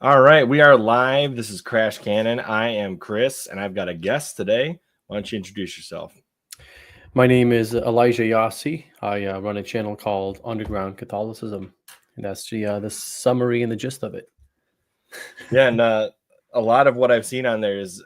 All right, we are live. This is Crash Canon. I am Chris, and I've got a guest today. Why don't you introduce yourself? My name is Elijah YASI. I run a channel called Underground Catholicism, and that's the summary and the gist of it. Yeah, and a lot of what I've seen on there is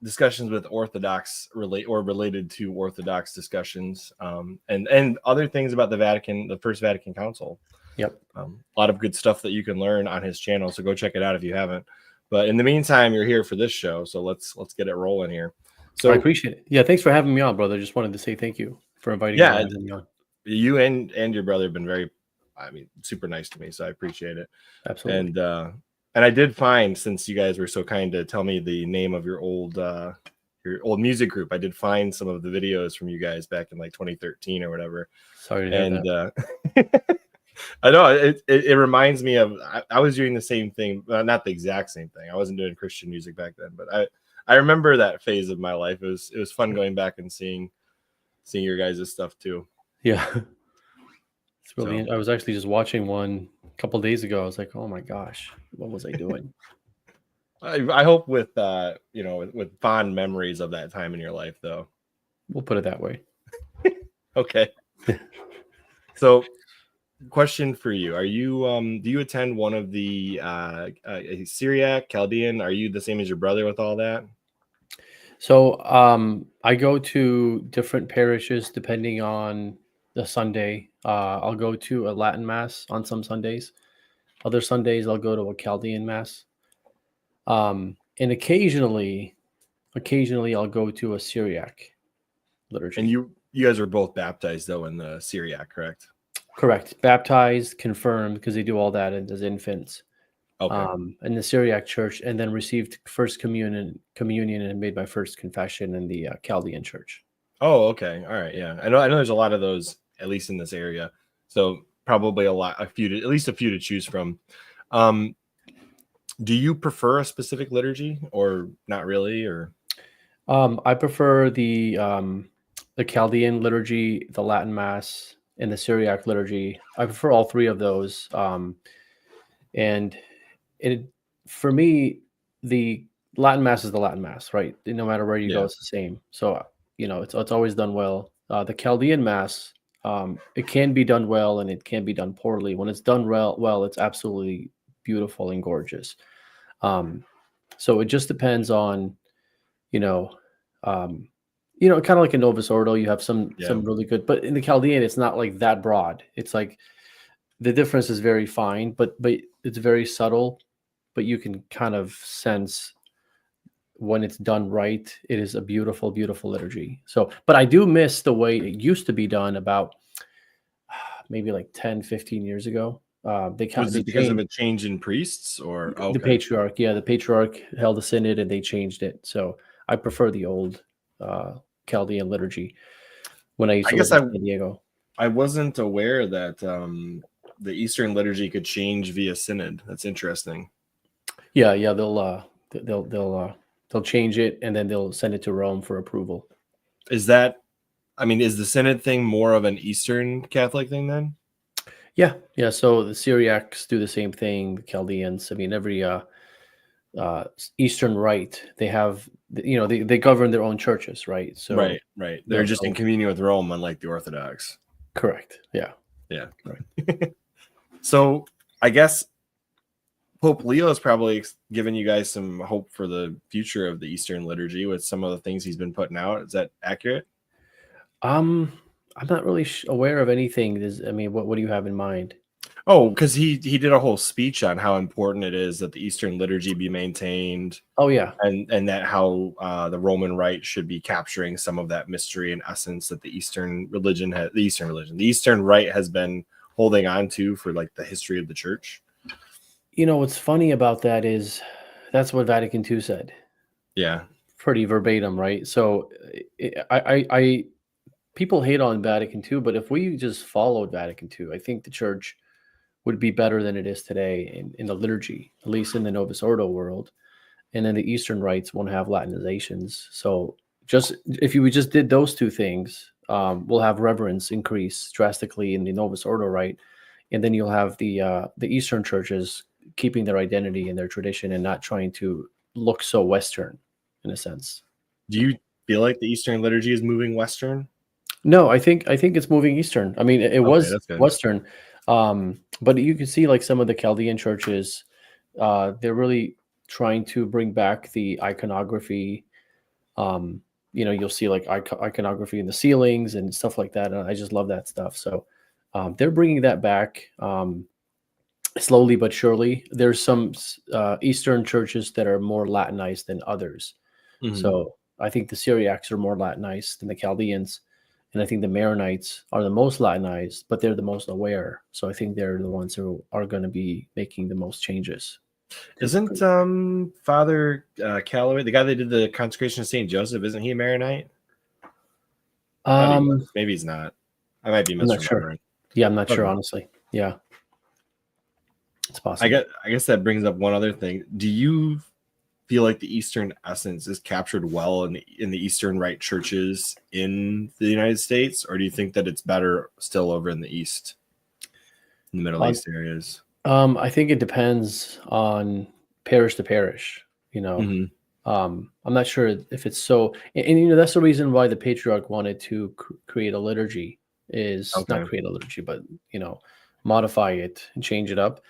discussions with Orthodox related to Orthodox discussions, and other things about the Vatican, the First Vatican Council. Yep. A lot of good stuff that you can learn on his channel. So go check it out if you haven't. But in the meantime, you're here for this show, so let's get it rolling here. So I appreciate it. Yeah, thanks for having me on, brother. Just wanted to say thank you for inviting me on. You and your brother have been very, super nice to me, so I appreciate it. Absolutely. And I did find, since you guys were so kind to tell me the name of your old music group, I did find some of the videos from you guys back in like 2013 or whatever. Sorry to hear that. I know it reminds me of I was doing the same thing, not the exact same thing. I wasn't doing Christian music back then, but I remember that phase of my life. It was fun going back and seeing your guys' stuff too. Yeah, it's really. I was actually just watching one a couple days ago. I was like, oh my gosh, what was I doing? I hope with with fond memories of that time in your life, though. We'll put it that way. Okay. So, question for you: are you do you attend one of the Syriac, Chaldean? Are you the same as your brother with all that? So I go to different parishes depending on the Sunday. I'll go to a Latin mass on some Sundays. Other Sundays I'll go to a Chaldean mass. And occasionally I'll go to a Syriac liturgy. And you guys are both baptized though in the Syriac, correct? Correct. Baptized, confirmed, because they do all that as infants. Okay. In the Syriac church, and then received first communion and made my first confession in the Chaldean church. Oh, okay. All right. Yeah. I know there's a lot of those, at least in this area. So probably at least a few to choose from. Do you prefer a specific liturgy or not really? Or I prefer the Chaldean liturgy, the Latin mass, and the Syriac liturgy. I prefer all three of those. And for me, the Latin mass is the Latin mass, right? No matter where you go, it's the same. So it's always done well. The Chaldean mass, it can be done well and it can be done poorly. When it's done well, it's absolutely beautiful and gorgeous. So it just depends on, kind of like a Novus Ordo, you have some really good, but in the Chaldean, it's not like that broad. It's like the difference is very fine, but it's very subtle, but you can kind of sense when it's done right. It is a beautiful, beautiful liturgy. So, but I do miss the way it used to be done about maybe like 10, 15 years ago. Was it because of a change in priests or the patriarch? Yeah, the patriarch held a synod and they changed it. So I prefer the old Chaldean liturgy. When I used to live in San Diego, I wasn't aware that the Eastern liturgy could change via synod. That's interesting. Yeah, they'll change it and then they'll send it to Rome for approval. Is the synod thing more of an Eastern Catholic thing then? Yeah. So the Syriacs do the same thing. The Chaldeans. I mean, every Eastern rite, they have, they govern their own churches, right? So right. They're just in communion with Rome, unlike the Orthodox. Correct. Yeah. Right. So I guess Pope Leo has probably given you guys some hope for the future of the Eastern liturgy with some of the things he's been putting out. Is that accurate? I'm not really aware of anything. What do you have in mind? Oh, because he did a whole speech on how important it is that the Eastern liturgy be maintained. Oh yeah, and that how the Roman Rite should be capturing some of that mystery and essence that the Eastern Rite has been holding on to for like the history of the church. What's funny about that is that's what Vatican II said. Yeah, pretty verbatim, right? So I people hate on Vatican II, but if we just followed Vatican II, I think the church would be better than it is today in the liturgy, at least in the Novus Ordo world. And then the Eastern rites won't have Latinizations. So if we just did those two things, we'll have reverence increase drastically in the Novus Ordo rite. And then you'll have the Eastern churches keeping their identity and their tradition and not trying to look so Western in a sense. Do you feel like the Eastern liturgy is moving Western? No, I think it's moving Eastern. I mean, it was that's good. Western, but you can see like some of the Chaldean churches, they're really trying to bring back the iconography. You'll see like iconography in the ceilings and stuff like that. And I just love that stuff. So they're bringing that back slowly but surely. There's some Eastern churches that are more Latinized than others. Mhm. So I think the Syriacs are more Latinized than the Chaldeans. And I think the Maronites are the most Latinized, but they're the most aware. So I think they're the ones who are going to be making the most changes. Isn't Father Calloway, the guy that did the consecration of St. Joseph, isn't he a Maronite? Maybe he's not. I might be misremembering. I'm not sure. Yeah, I'm not sure, honestly. Yeah. It's possible. I guess that brings up one other thing. Do you feel like the Eastern essence is captured well in the Eastern Rite churches in the United States, or do you think that it's better still over in the East, in the Middle East areas? I think it depends on parish to parish. Mhm. I'm not sure if it's so, and that's the reason why the patriarch wanted to create a liturgy. Not create a liturgy, but modify it and change it up.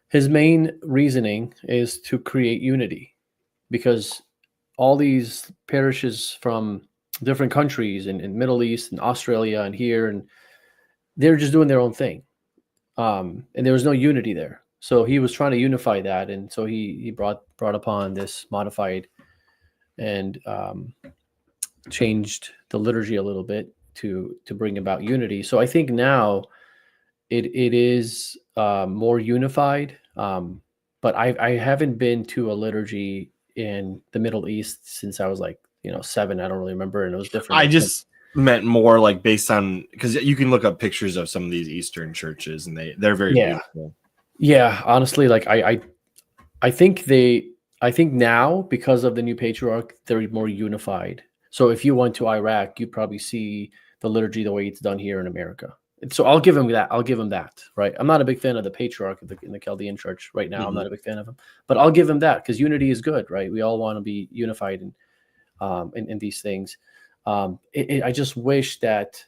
His main reasoning is to create unity, because all these parishes from different countries in Middle East and Australia and here, and they're just doing their own thing. And there was no unity there. So he was trying to unify that. And so he brought upon this modified and changed the liturgy a little bit to bring about unity. So I think now it is more unified. But I haven't been to a liturgy in the Middle East since I was 7. I don't really remember, and it was different. I just meant more like based on, because you can look up pictures of some of these Eastern churches, and they're very beautiful. Yeah, honestly, like I think now, because of the new patriarch, they're more unified. So if you went to Iraq, you'd probably see the liturgy the way it's done here in America. So I'll give him that. Right. I'm not a big fan of the patriarch in the Chaldean church right now. I'm not a big fan of him, but I'll give him that, because unity is good, right? We all want to be unified in these things. I just wish that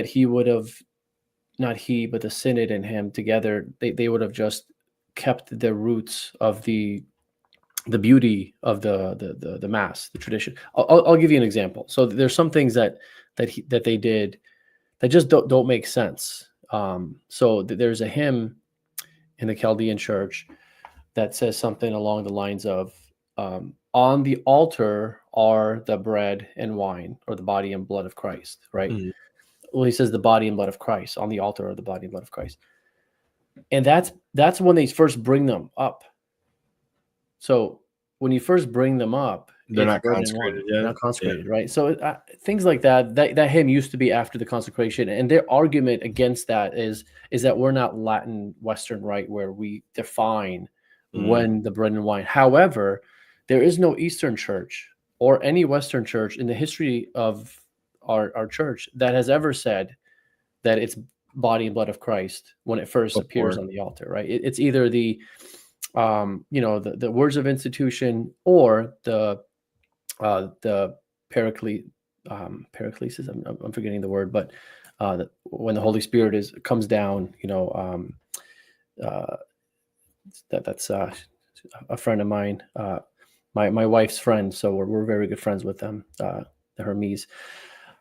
he would have, not he, but the synod and him together, they would have just kept the roots of the beauty of the mass, the tradition. I'll give you an example. So there's some things that they did that just don't make sense. So there's a hymn in the Chaldean church that says something along the lines of, on the altar are the bread and wine, or the body and blood of Christ, right? Mm-hmm. Well, he says the body and blood of Christ. On the altar are the body and blood of Christ. And that's when they first bring them up. So when you first bring them up, they're not consecrated yet. They're not consecrated, right? So things like that hymn used to be after the consecration, and their argument against that is that we're not Latin Western Rite, where we define when the bread and wine. However, there is no Eastern church or any Western church in the history of our church that has ever said that it's body and blood of Christ when it first appears on the altar, right? It's either the the words of institution, or the paraclesis. I'm forgetting the word, but when the Holy Spirit comes down, that's a friend of mine, my wife's friend. So we're very good friends with them, the Hermes.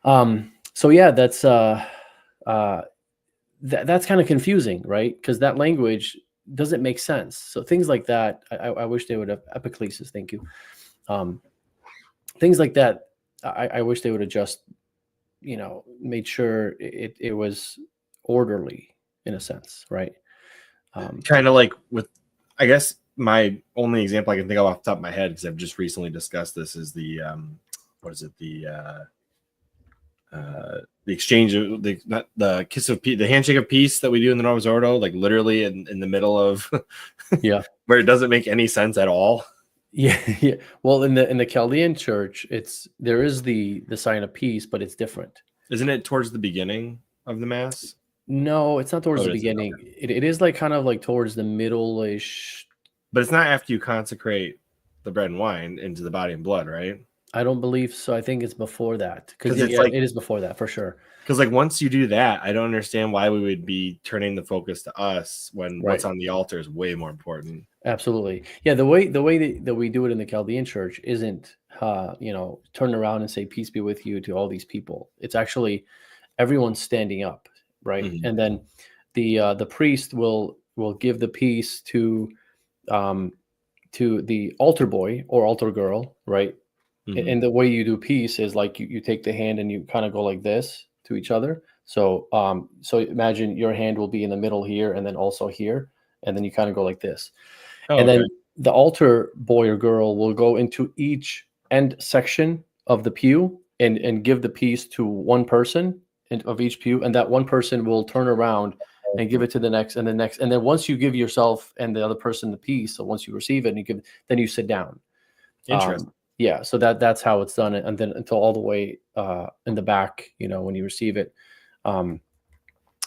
So yeah, that's kind of confusing, right? Because that language doesn't make sense. So things like that, I wish they would have epiclesis. Thank you. Things like that, I wish they would have just, made sure it was orderly in a sense, right? Kind of like with, I guess my only example I can think of off the top of my head, because I've just recently discussed this, is the exchange of the kiss of peace, the handshake of peace that we do in the Novus Ordo, like literally in the middle of where it doesn't make any sense at all. Yeah. Well, in the Chaldean church, there is the sign of peace, but it's different. Isn't it towards the beginning of the mass? No, it's not towards Oh, the it isn't. beginning. It is like kind of like towards the middle-ish. But it's not after you consecrate the bread and wine into the body and blood, right? I don't believe so. I think it's before that. Because Because it's yeah, like it is before that for sure. Because like once you do that, I don't understand why we would be turning the focus to us when what's Right. on the altar is way more important. Absolutely. Yeah, the way that we do it in the Chaldean church isn't turn around and say peace be with you to all these people. It's actually everyone's standing up, right? Mhm. And then the priest will give the peace um to the altar boy or altar girl, right? Mhm. And the way you do peace is like you take the hand and you kind of go like this to each other. So imagine your hand will be in the middle here and then also here, and then you kind of go like this. Oh, And okay. then the altar boy or girl will go into each end section of the pew and give the piece to one person of each pew, and that one person will turn around and give it to the next and the next. And then once you give yourself and the other person the piece, so once you receive it and you give, then you sit down. Interesting. Yeah, so that's how it's done, and then until all the way in the back, when you receive it, um,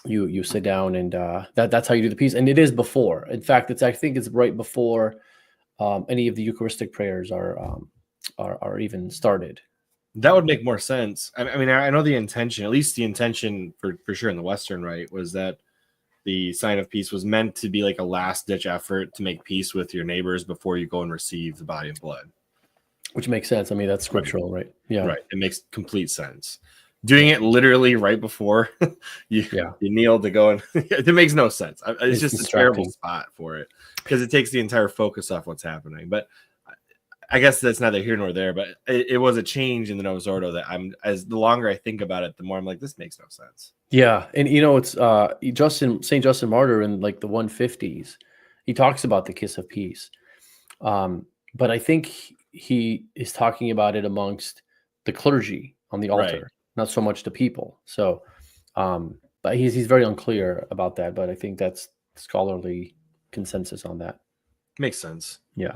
you sit down, and that's how you do the piece, and it is before. In fact, I think it's right before any of the Eucharistic prayers are even started. That would make more sense. I mean, I know the intention, at least the intention for sure in the Western Rite was that the sign of peace was meant to be like a last ditch effort to make peace with your neighbors before you go and receive the body and blood. Which makes sense. I mean, that's Right. scriptural, right? Yeah. Right. It makes complete sense. Doing it literally right before you Yeah. kneel to go and it makes no sense. It's just a terrible distracting. spot for it because it takes the entire focus off what's happening. But I guess that's neither here nor there. But it was a change in the Novus Ordo that the longer I think about it, the more I'm like, this makes no sense. Yeah, and it's Saint Justin Martyr in like the 150s. He talks about the kiss of peace. But I think he is talking about it amongst the clergy on the Right. altar, not so much the people. So, but he's very unclear about that. But I think that's scholarly consensus on that. Makes sense. Yeah.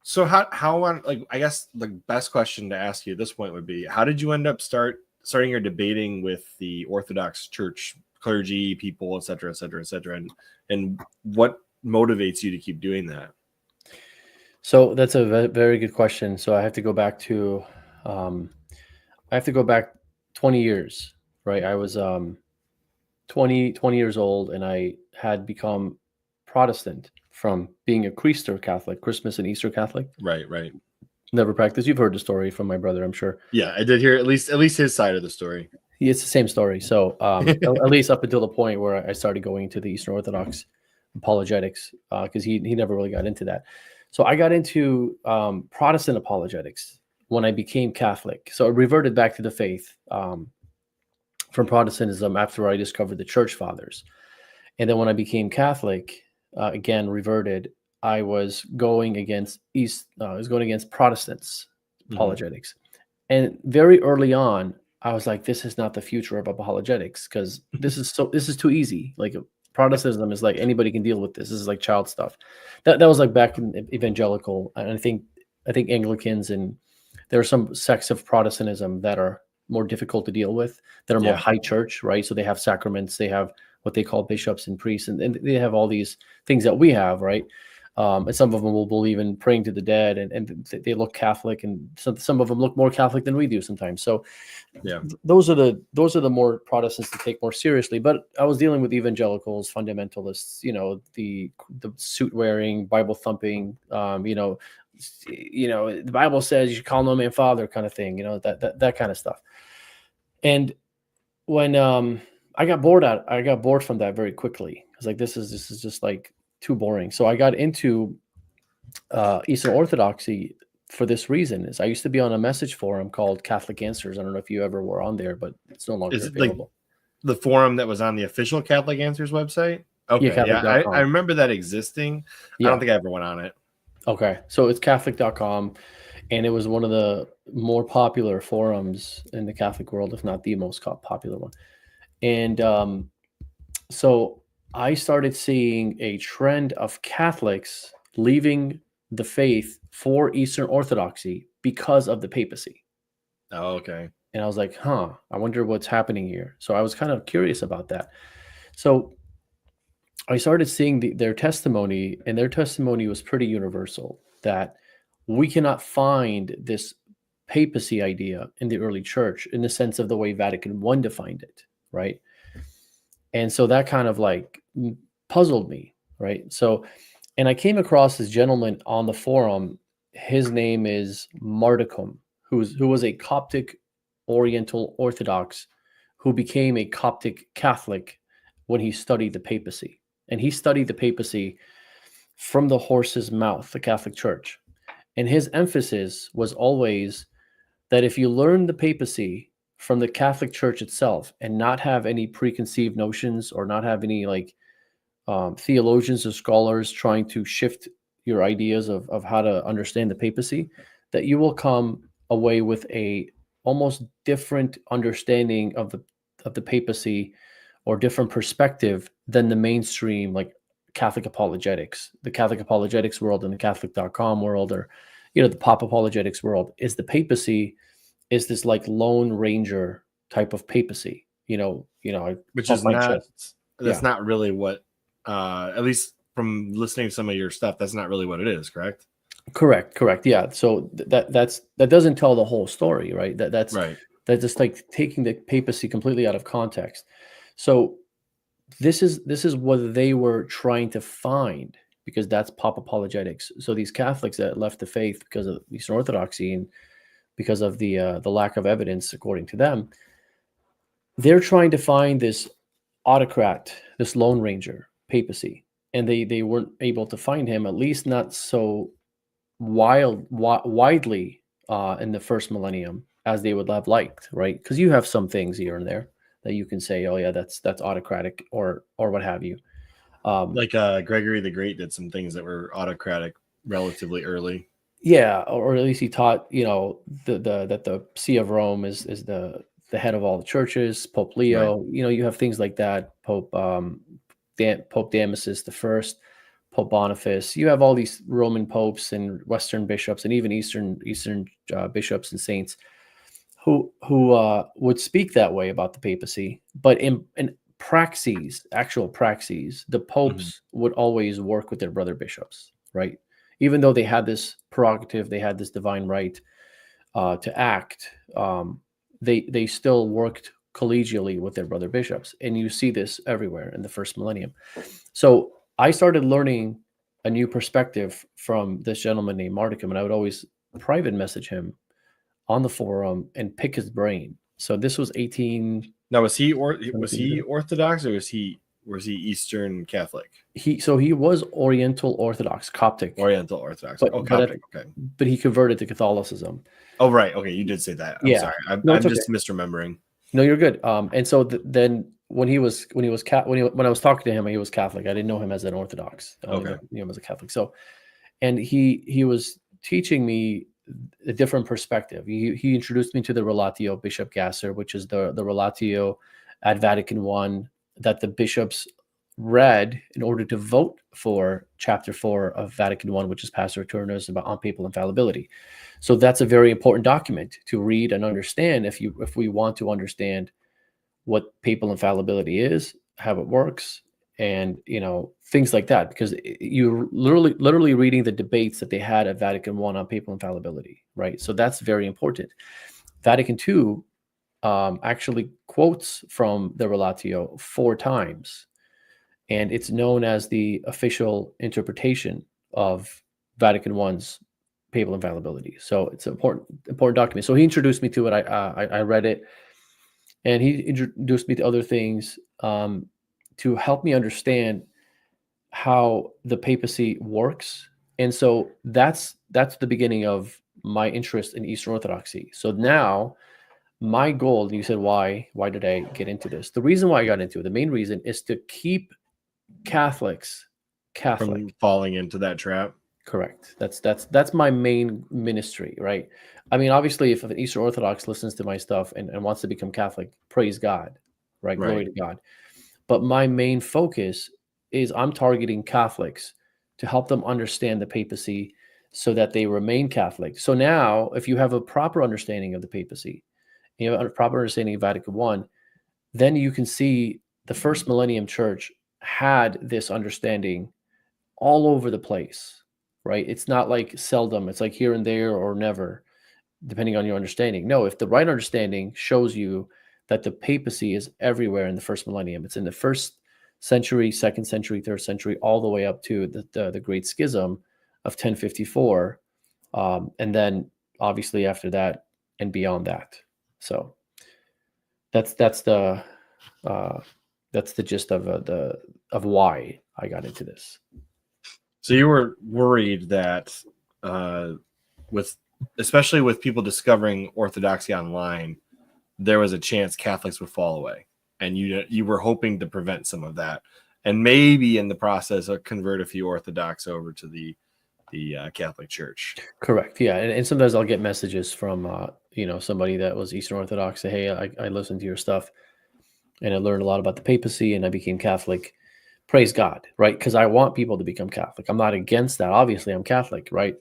So how on like I guess the best question to ask you at this point would be how did you end up starting your debating with the Orthodox Church clergy, people, et cetera, et cetera, et cetera, and what motivates you to keep doing that? So that's a very good question. So I have to go back 20 years, right? I was 20 years old, and I had become Protestant from being a Creaster Catholic, Christmas and Easter Catholic. Right. Never practiced. You've heard the story from my brother, I'm sure. Yeah, I did hear at least his side of the story. It's the same story. So at least up until the point where I started going to the Eastern Orthodox apologetics, because he never really got into that. So I got into Protestant apologetics when I became Catholic. So I reverted back to the faith from Protestantism after I discovered the Church Fathers. And then when I became Catholic, again reverted, I was going against Protestants apologetics. And very early on, I was like, this is not the future of apologetics, because this is too easy. Like Protestantism is like anybody can deal with this. This is like child stuff. That was like back in evangelical, and I think Anglicans, and there are some sects of Protestantism that are more difficult to deal with, that are more high church, right? So they have sacraments, they have what they call bishops and priests, and they have all these things that we have, right? And some of them will believe in praying to the dead, and they look Catholic, and some of them look more Catholic than we do sometimes. So those are the more Protestants to take more seriously. But I was dealing with evangelicals, fundamentalists, the suit wearing, Bible thumping, the Bible says you should call no man father kind of thing, that kind of stuff. And when I got bored from that very quickly. I was like, this is just like too boring. So I got into Eastern Orthodoxy for this reason. Is I used to be on a message forum called Catholic Answers. I don't know if you ever were on there, but it's no longer available. Like the forum that was on the official Catholic Answers website? Okay, I remember that existing. I don't think I ever went on it. Okay, so it's Catholic.com, and it was one of the more popular forums in the Catholic world, if not the most popular one. And so I started seeing a trend of Catholics leaving the faith for Eastern Orthodoxy because of the papacy. Oh, okay. And I was like, huh, I wonder what's happening here. So I was kind of curious about that. So I started seeing their testimony, and their testimony was pretty universal, that we cannot find this papacy idea in the early church in the sense of the way Vatican I defined it, right? And so that kind of like puzzled me, right? So, and I came across this gentleman on the forum. His name is Mardicum, who was a Coptic Oriental Orthodox who became a Coptic Catholic when he studied the papacy. And he studied the papacy from the horse's mouth, the Catholic Church. And his emphasis was always that if you learn the papacy from the Catholic Church itself and not have any preconceived notions, or not have any like theologians or scholars trying to shift your ideas of how to understand the papacy, that you will come away with a almost different understanding of the papacy, or different perspective than the mainstream like Catholic apologetics, the Catholic apologetics world and the Catholic.com world, or the pop apologetics world. Is the papacy is this like Lone Ranger type of papacy, which pump is my not, chest. that's Yeah. not really what, at least from listening to some of your stuff, that's not really what it is, correct? Correct. Yeah. So that doesn't tell the whole story, right? That's Right. just like taking the papacy completely out of context. So this is what they were trying to find, because that's pop apologetics. So these Catholics that left the faith because of Eastern Orthodoxy and because of the lack of evidence, according to them, they're trying to find this autocrat, this Lone Ranger papacy, and they weren't able to find him, at least not so widely in the first millennium as they would have liked, right? Because you have some things here and there that you can say, oh yeah, that's autocratic, or what have you. Like Gregory the Great did some things that were autocratic relatively early. Yeah, or at least he taught, that the See of Rome is the head of all the churches. Pope Right. Leo, you have things like that. Pope Damasus the First, Pope Boniface. You have all these Roman popes and Western bishops, and even Eastern bishops and saints who would speak that way about the papacy. But in praxis, actual praxis, the popes would always work with their brother bishops, right? Even though they had this prerogative, they had this divine right to act. They still worked collegially with their brother bishops, and you see this everywhere in the first millennium. So I started learning a new perspective from this gentleman named Mardicum, and I would always private message him on the forum and pick his brain. So this was 18. Now, was he Orthodox, or was he Eastern Catholic? He was Oriental Orthodox, Coptic, Oriental Orthodox. but Coptic. Okay. but he converted to Catholicism. Oh, right. Okay, you did say that. I'm Yeah. sorry. No, I'm it's okay. just misremembering. No, you're good. And so then when I was talking to him, he was Catholic. I didn't know him as an Orthodox. I only knew him as a Catholic. So, and he was teaching me a different perspective. He introduced me to the Relatio Bishop Gasser, which is the Relatio at Vatican I that the bishops read in order to vote for Chapter 4 of Vatican I, which is Pastor Eternus on papal infallibility. So that's a very important document to read and understand if we want to understand what papal infallibility is, how it works, and things like that, because you're literally reading the debates that they had at Vatican I on papal infallibility, right? So that's very important. Vatican II actually quotes from the Relatio 4 times, and it's known as the official interpretation of Vatican I's papal infallibility. So it's an important document. So he introduced me to it. I read it, and he introduced me to other things to help me understand how the papacy works. And so that's the beginning of my interest in Eastern Orthodoxy. So now my goal, you said, why did I get into this? The reason why I got into it, the main reason, is to keep Catholics Catholic. From falling into that trap. Correct. That's my main ministry, right? I mean, obviously, if an Eastern Orthodox listens to my stuff and wants to become Catholic, praise God, right? Glory to God. But my main focus is I'm targeting Catholics to help them understand the papacy so that they remain Catholic. So now, if you have a proper understanding of the papacy you have a proper understanding of Vatican I, then you can see the first millennium church had this understanding all over the place, right? It's not like seldom, it's like here and there or never, depending on your understanding. No, if the right understanding shows you that the papacy is everywhere in the first millennium, it's in the first century, second century, third century, all the way up to the Great Schism of 1054, and then obviously after that and beyond that. So that's the gist of why I got into this. So you were worried that with especially with people discovering orthodoxy online, there was a chance Catholics would fall away, and you were hoping to prevent some of that, and maybe in the process convert a few Orthodox over to the Catholic Church. Correct. Yeah, and sometimes I'll get messages from somebody that was Eastern Orthodox say, "Hey, I listened to your stuff, and I learned a lot about the papacy, and I became Catholic." Praise God, right? Because I want people to become Catholic. I'm not against that. Obviously, I'm Catholic, right?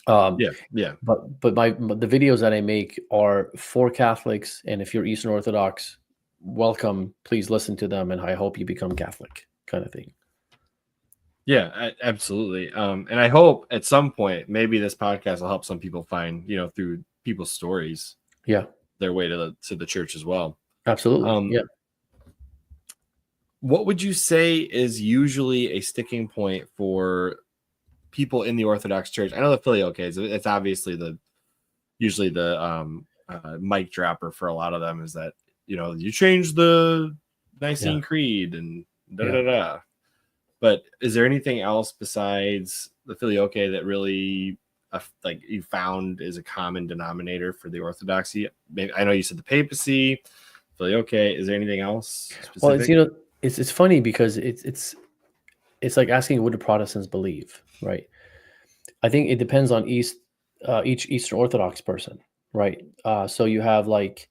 Yeah. But the videos that I make are for Catholics, and if you're Eastern Orthodox, welcome. Please listen to them, and I hope you become Catholic, kind of thing. Yeah, absolutely. And I hope at some point maybe this podcast will help some people find, through people's stories, their way to the church as well. Absolutely. Yeah. What would you say is usually a sticking point for people in the Orthodox Church? I know the filioque it's obviously usually the mic dropper for a lot of them is that you change the Nicene Creed and da. But is there anything else besides the filioque that really like you found is a common denominator for the Orthodoxy? Maybe, I know you said the papacy, filioque. Is there anything else specific? Well, it's funny because it's like asking what do Protestants believe, right? I think it depends on each Eastern Orthodox person, right? So you have like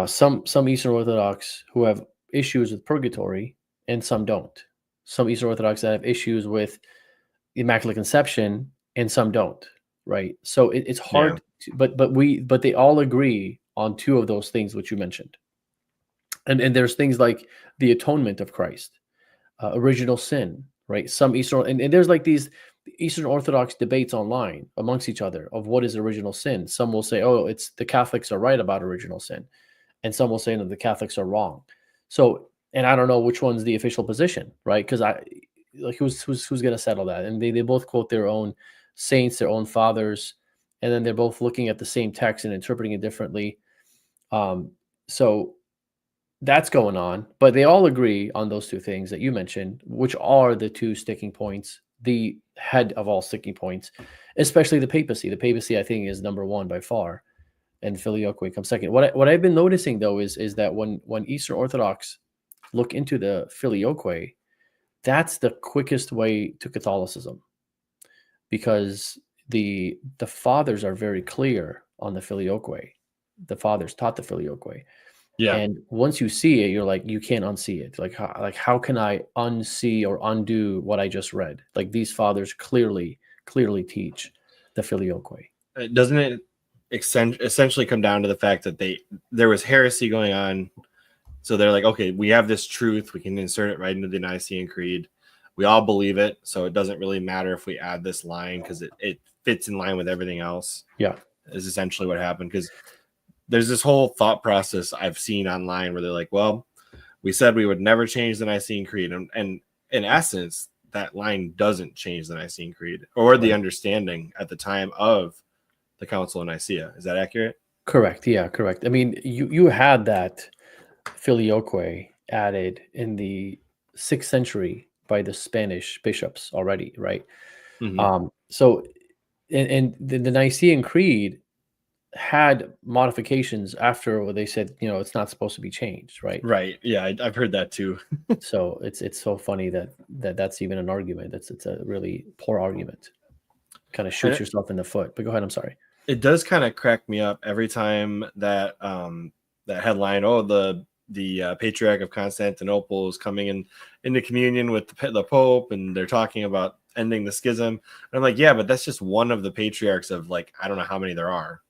some Eastern Orthodox who have issues with purgatory, and some don't. Some Eastern Orthodox that have issues with Immaculate Conception, and some don't, right? So it's hard, but they all agree on two of those things which you mentioned, and there's things like the atonement of Christ, original sin, right? Some Eastern and there's like these Eastern Orthodox debates online amongst each other of what is original sin. Some will say, "Oh, it's the Catholics are right about original sin," and some will say, "No, the Catholics are wrong." So, and I don't know which one's the official position, right? Because who's going to settle that? And they both quote their own saints, their own fathers, and then they're both looking at the same text and interpreting it differently. So that's going on, but they all agree on those two things that you mentioned, which are the two sticking points, the head of all sticking points, especially the papacy. The papacy, I think, is number one by far, and filioque comes second. What I've been noticing though is that when Eastern Orthodox look into the filioque, that's the quickest way to Catholicism, because the fathers are very clear on the filioque. The fathers taught the filioque. Yeah. And once you see it, you're like, you can't unsee it. Like how can I unsee or undo what I just read? Like these fathers clearly teach the filioque. Doesn't it essentially come down to the fact that there was heresy going on? So they're like, okay, we have this truth. We can insert it right into the Nicene Creed. We all believe it. So it doesn't really matter if we add this line because it fits in line with everything else. Yeah. Is essentially what happened. Because there's this whole thought process I've seen online where they're like, well, we said we would never change the Nicene Creed. And in essence, that line doesn't change the Nicene Creed or the understanding at the time of the Council of Nicaea. Is that accurate? Correct. Yeah, correct. I mean, you had that filioque added in the 6th century by the Spanish bishops already, right? Mm-hmm. So, and the Nicene Creed had modifications after what they said, it's not supposed to be changed, right? Right. Yeah, I've heard that too. So it's so funny that's even an argument. It's a really poor argument. Kind of shoots yourself in the foot. But go ahead. I'm sorry. It does kind of crack me up every time that that headline, oh, the Patriarch of Constantinople is coming into communion with the Pope, and they're talking about ending the schism. And I'm like, yeah, but that's just one of the patriarchs of like I don't know how many there are.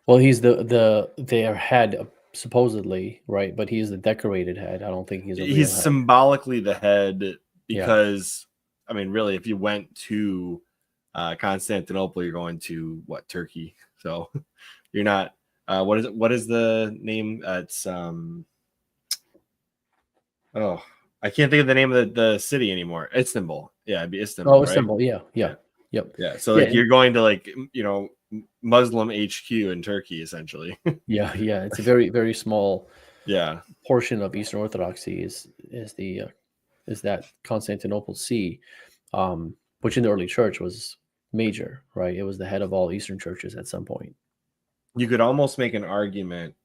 Well, he's their head supposedly, right? But he's the decorated head. I don't think he's a real He's head. symbolically the head Yeah. because, I mean, really, if you went to Constantinople, you're going to what, Turkey? So you're not. What is it? What is the name? It's oh, I can't think of the name of the city anymore. Istanbul. Yeah, it'd be Istanbul, Oh, right? Istanbul. Yeah. Yeah. Yeah, Yep. yeah. So Yeah. like you're going to like, you know, Muslim HQ in Turkey, essentially. Yeah. Yeah. It's a very, very small Yeah. portion of Eastern Orthodoxy is that Constantinople See, which in the early church was major, right? It was the head of all Eastern churches at some point. You could almost make an argument,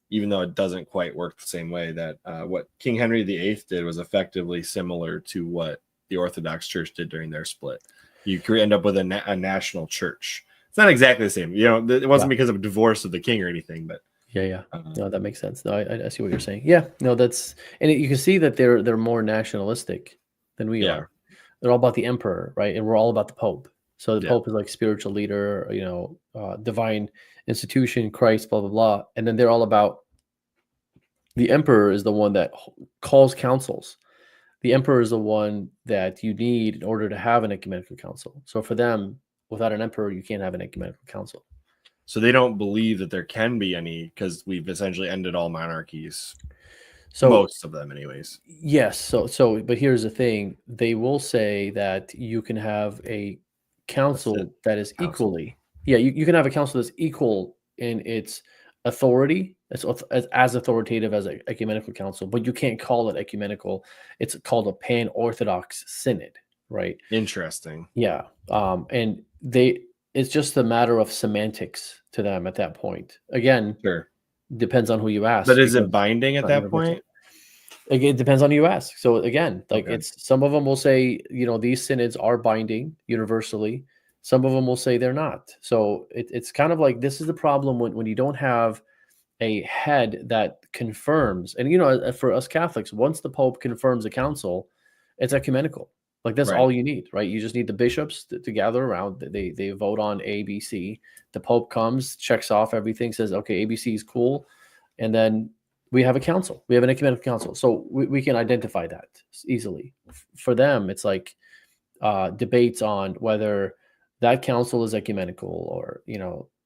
even though it doesn't quite work the same way, that what King Henry VIII did was effectively similar to what the Orthodox Church did during their split. You could end up with a national church. It's not exactly the same. You know, it wasn't because of a divorce of the king or anything, but Yeah. No, that makes sense. No, I see what you're saying. Yeah, no, that's and you can see that they're more nationalistic than we yeah, are. They're all about the emperor, right? And we're all about the pope. So the yeah. pope is like spiritual leader, divine institution, Christ, blah blah blah, and then they're all about the emperor is the one that calls councils. The emperor is the one that you need in order to have an ecumenical council. So for them, without an emperor, you can't have an ecumenical council. So they don't believe that there can be any because we've essentially ended all monarchies. So Most of them, anyways. yes, but here's the thing. They will say that you can have a That's it. council that is Council. equally, yeah, you can have a council that's equal in its authority, as authoritative as an ecumenical council, but you can't call it ecumenical. It's called a pan-Orthodox synod, right? Interesting. Yeah. And it's just a matter of semantics to them at that point. Again, Sure. depends on who you ask. But is Because it binding it's at not that universal. point? Again, it depends on who you ask. So again, like Okay. it's some of them will say, these synods are binding universally. Some of them will say they're not. So it's kind of like this is the problem when you don't have a head that confirms. And for us Catholics, once the Pope confirms a council, it's ecumenical. Like that's Right. all you need, right? You just need the bishops to gather around. They vote on A, B, C. The Pope comes, checks off everything, says, okay, ABC is cool, and then we have a council. We have an ecumenical council, so we can identify that easily. For them, it's like debates on whether that council is ecumenical or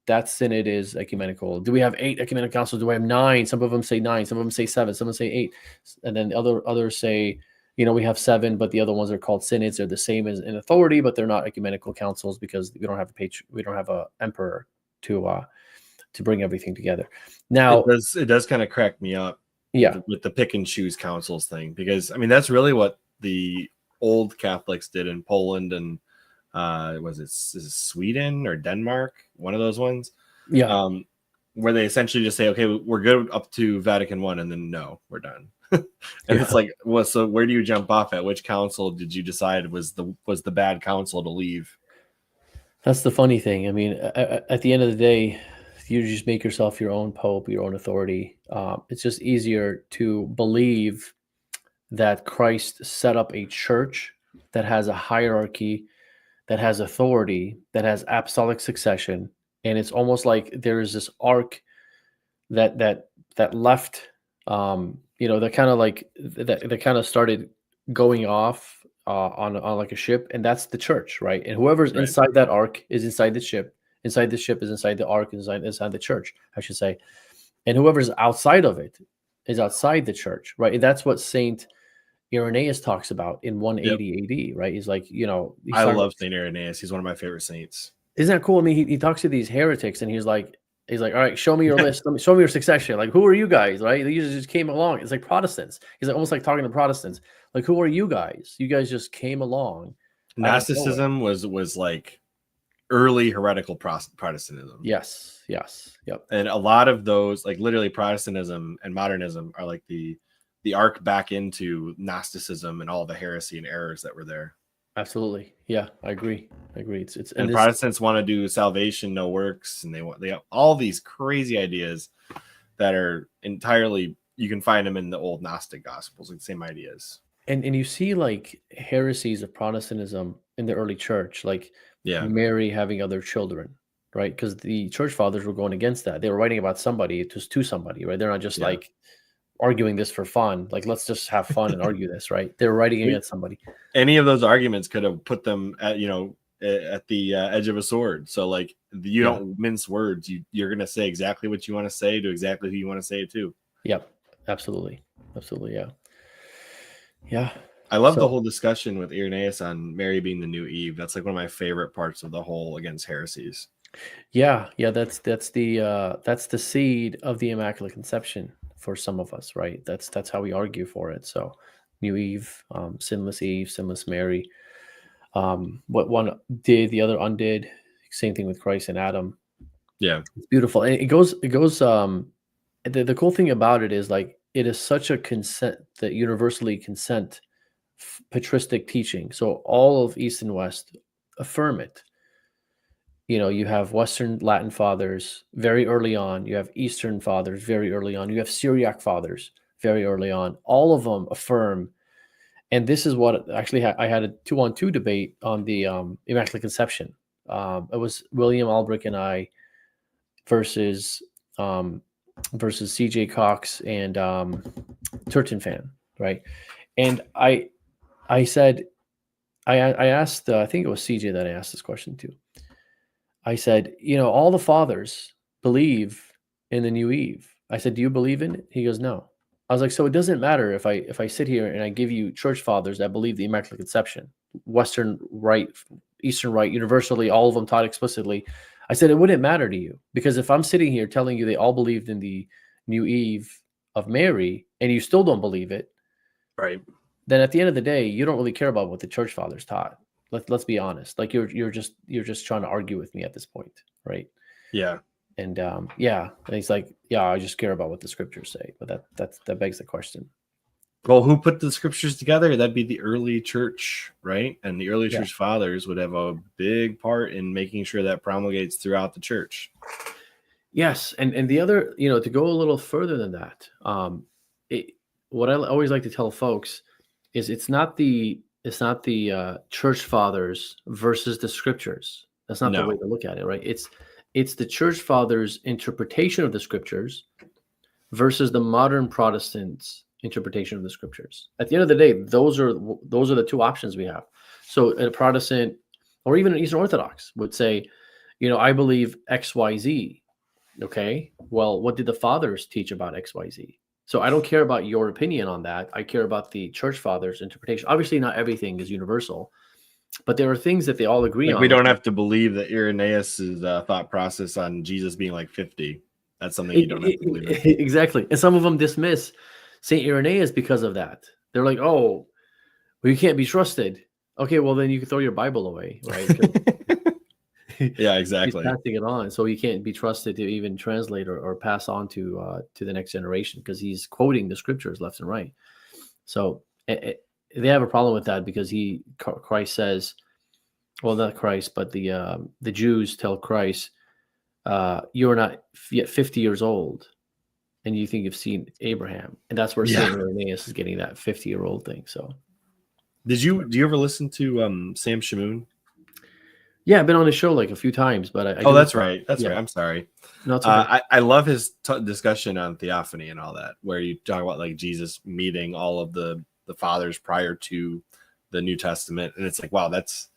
that synod is ecumenical. Do we have 8 ecumenical councils? Do we have 9? Some of them say 9, some of them say 7, some of them say 8, and then others say we have 7, but the other ones are called synods. They're the same as in authority, but they're not ecumenical councils because we don't have a emperor to bring everything together. Now, it does kind of crack me up yeah, with the pick and choose councils thing, because I mean that's really what the old Catholics did in Poland and is it Sweden or Denmark, one of those ones, yeah. where they essentially just say, okay, we're good up to Vatican I, and then no, we're done. And Yeah. it's like, well, so where do you jump off at? Which council did you decide was the bad council to leave? That's the funny thing. I mean, at the end of the day, you just make yourself your own pope, your own authority. It's just easier to believe that Christ set up a church that has a hierarchy, that has authority, that has apostolic succession, and it's almost like there is this arc that left, that kind of like that kind of started going off on like a ship, and that's the church, right? And whoever's Right. inside that ark is inside the ship. Inside the ship is inside the ark, inside the church, I should say. And whoever's outside of it is outside the church, right? And that's what Saint Irenaeus talks about in Yep. 180 AD, right? He's like, he's I talking love about, Saint Irenaeus. He's one of my favorite saints. isn't that cool? I mean, he talks to these heretics, and he's like, all right, show me your list. Show me your succession. Like, who are you guys, right? They just came along. It's like Protestants. He's like almost like talking to Protestants. Like, who are you guys? You guys just came along out of nowhere. Gnosticism was like early heretical Protestantism. Yes. Yep. And a lot of those, like literally Protestantism and modernism, are like the arc back into Gnosticism and all the heresy and errors that were there. Absolutely. Yeah, I agree. It's And Protestants want to do salvation, no works, and they have all these crazy ideas that are entirely, you can find them in the old Gnostic Gospels, like the same ideas. and you see like heresies of Protestantism in the early church, like Yeah. Mary having other children. right? Because the church fathers were going against that. They were writing about somebody to somebody, right? They're not just like arguing this for fun. Like, let's just have fun and argue this, right? They're writing against somebody. Any of those arguments could have put them at, at the edge of a sword. So like, you don't mince words. You're going to say exactly what you want to say to exactly who you want to say it to. Yep. Absolutely. Absolutely. Yeah. Yeah. I love the whole discussion with Irenaeus on Mary being the new Eve. That's like one of my favorite parts of the whole against heresies. Yeah. That's the seed of the Immaculate Conception for some of us, right? That's how we argue for it. So new Eve, sinless Mary. What one did, the other undid. Same thing with Christ and Adam. Yeah. It's beautiful. And it goes, the cool thing about it is like, it is such a consent that universally consent patristic teaching. So all of East and West affirm it. You have Western Latin fathers very early on. You have Eastern fathers very early on. You have Syriac fathers very early on. All of them affirm. And this is what actually I had a 2-on-2 debate on the Immaculate Conception. It was William Albrecht and I versus C.J. Cox and Turton, right? And I said, I asked, I think it was CJ that I asked this question to. I said, all the fathers believe in the new Eve. I said, do you believe in it? He goes, no. I was like, so it doesn't matter if I sit here and I give you church fathers that believe the Immaculate Conception, Western Rite, Eastern Rite, universally, all of them taught explicitly. I said, it wouldn't matter to you, because if I'm sitting here telling you they all believed in the new Eve of Mary and you still don't believe it, right? Then at the end of the day, you don't really care about what the church fathers taught. Let's be honest. Like you're just trying to argue with me at this point, right? Yeah. And and he's like, yeah, I just care about what the scriptures say. But that begs the question. Well, who put the scriptures together? That'd be the early church, right? And the early church fathers would have a big part in making sure that promulgates throughout the church. Yes, and the other, to go a little further than that, what I always like to tell folks is it's not the church fathers versus the scriptures. That's not the way to look at it, right? It's the church fathers' interpretation of the scriptures versus the modern Protestants' interpretation of the scriptures. At the end of the day, those are the two options we have. So a Protestant or even an Eastern Orthodox would say, I believe X, Y, Z. Okay, well, what did the fathers teach about X, Y, Z? So I don't care about your opinion on that. I care about the church fathers' interpretation. Obviously, not everything is universal, but there are things that they all agree on. We don't have to believe that Irenaeus' thought process on Jesus being like 50. That's something you don't have to believe in. Exactly. And some of them dismiss St. Irenaeus because of that. They're like, oh, well, you can't be trusted. Okay, well, then you can throw your Bible away, right? Yeah, exactly. He's passing it on, so he can't be trusted to even translate or pass on to the next generation because he's quoting the scriptures left and right. So they have a problem with that because Christ says, well, not Christ, but the Jews tell Christ, you are not yet 50 years old, and you think you've seen Abraham, and that's where Saint Irenaeus is getting that 50-year-old thing. So, do you ever listen to Sam Shamoun? Yeah, I've been on his show like a few times, but that's right. That's right. I'm sorry. No, it's okay. I love his discussion on theophany and all that, where you talk about like Jesus meeting all of the fathers prior to the New Testament, and it's like, wow, that's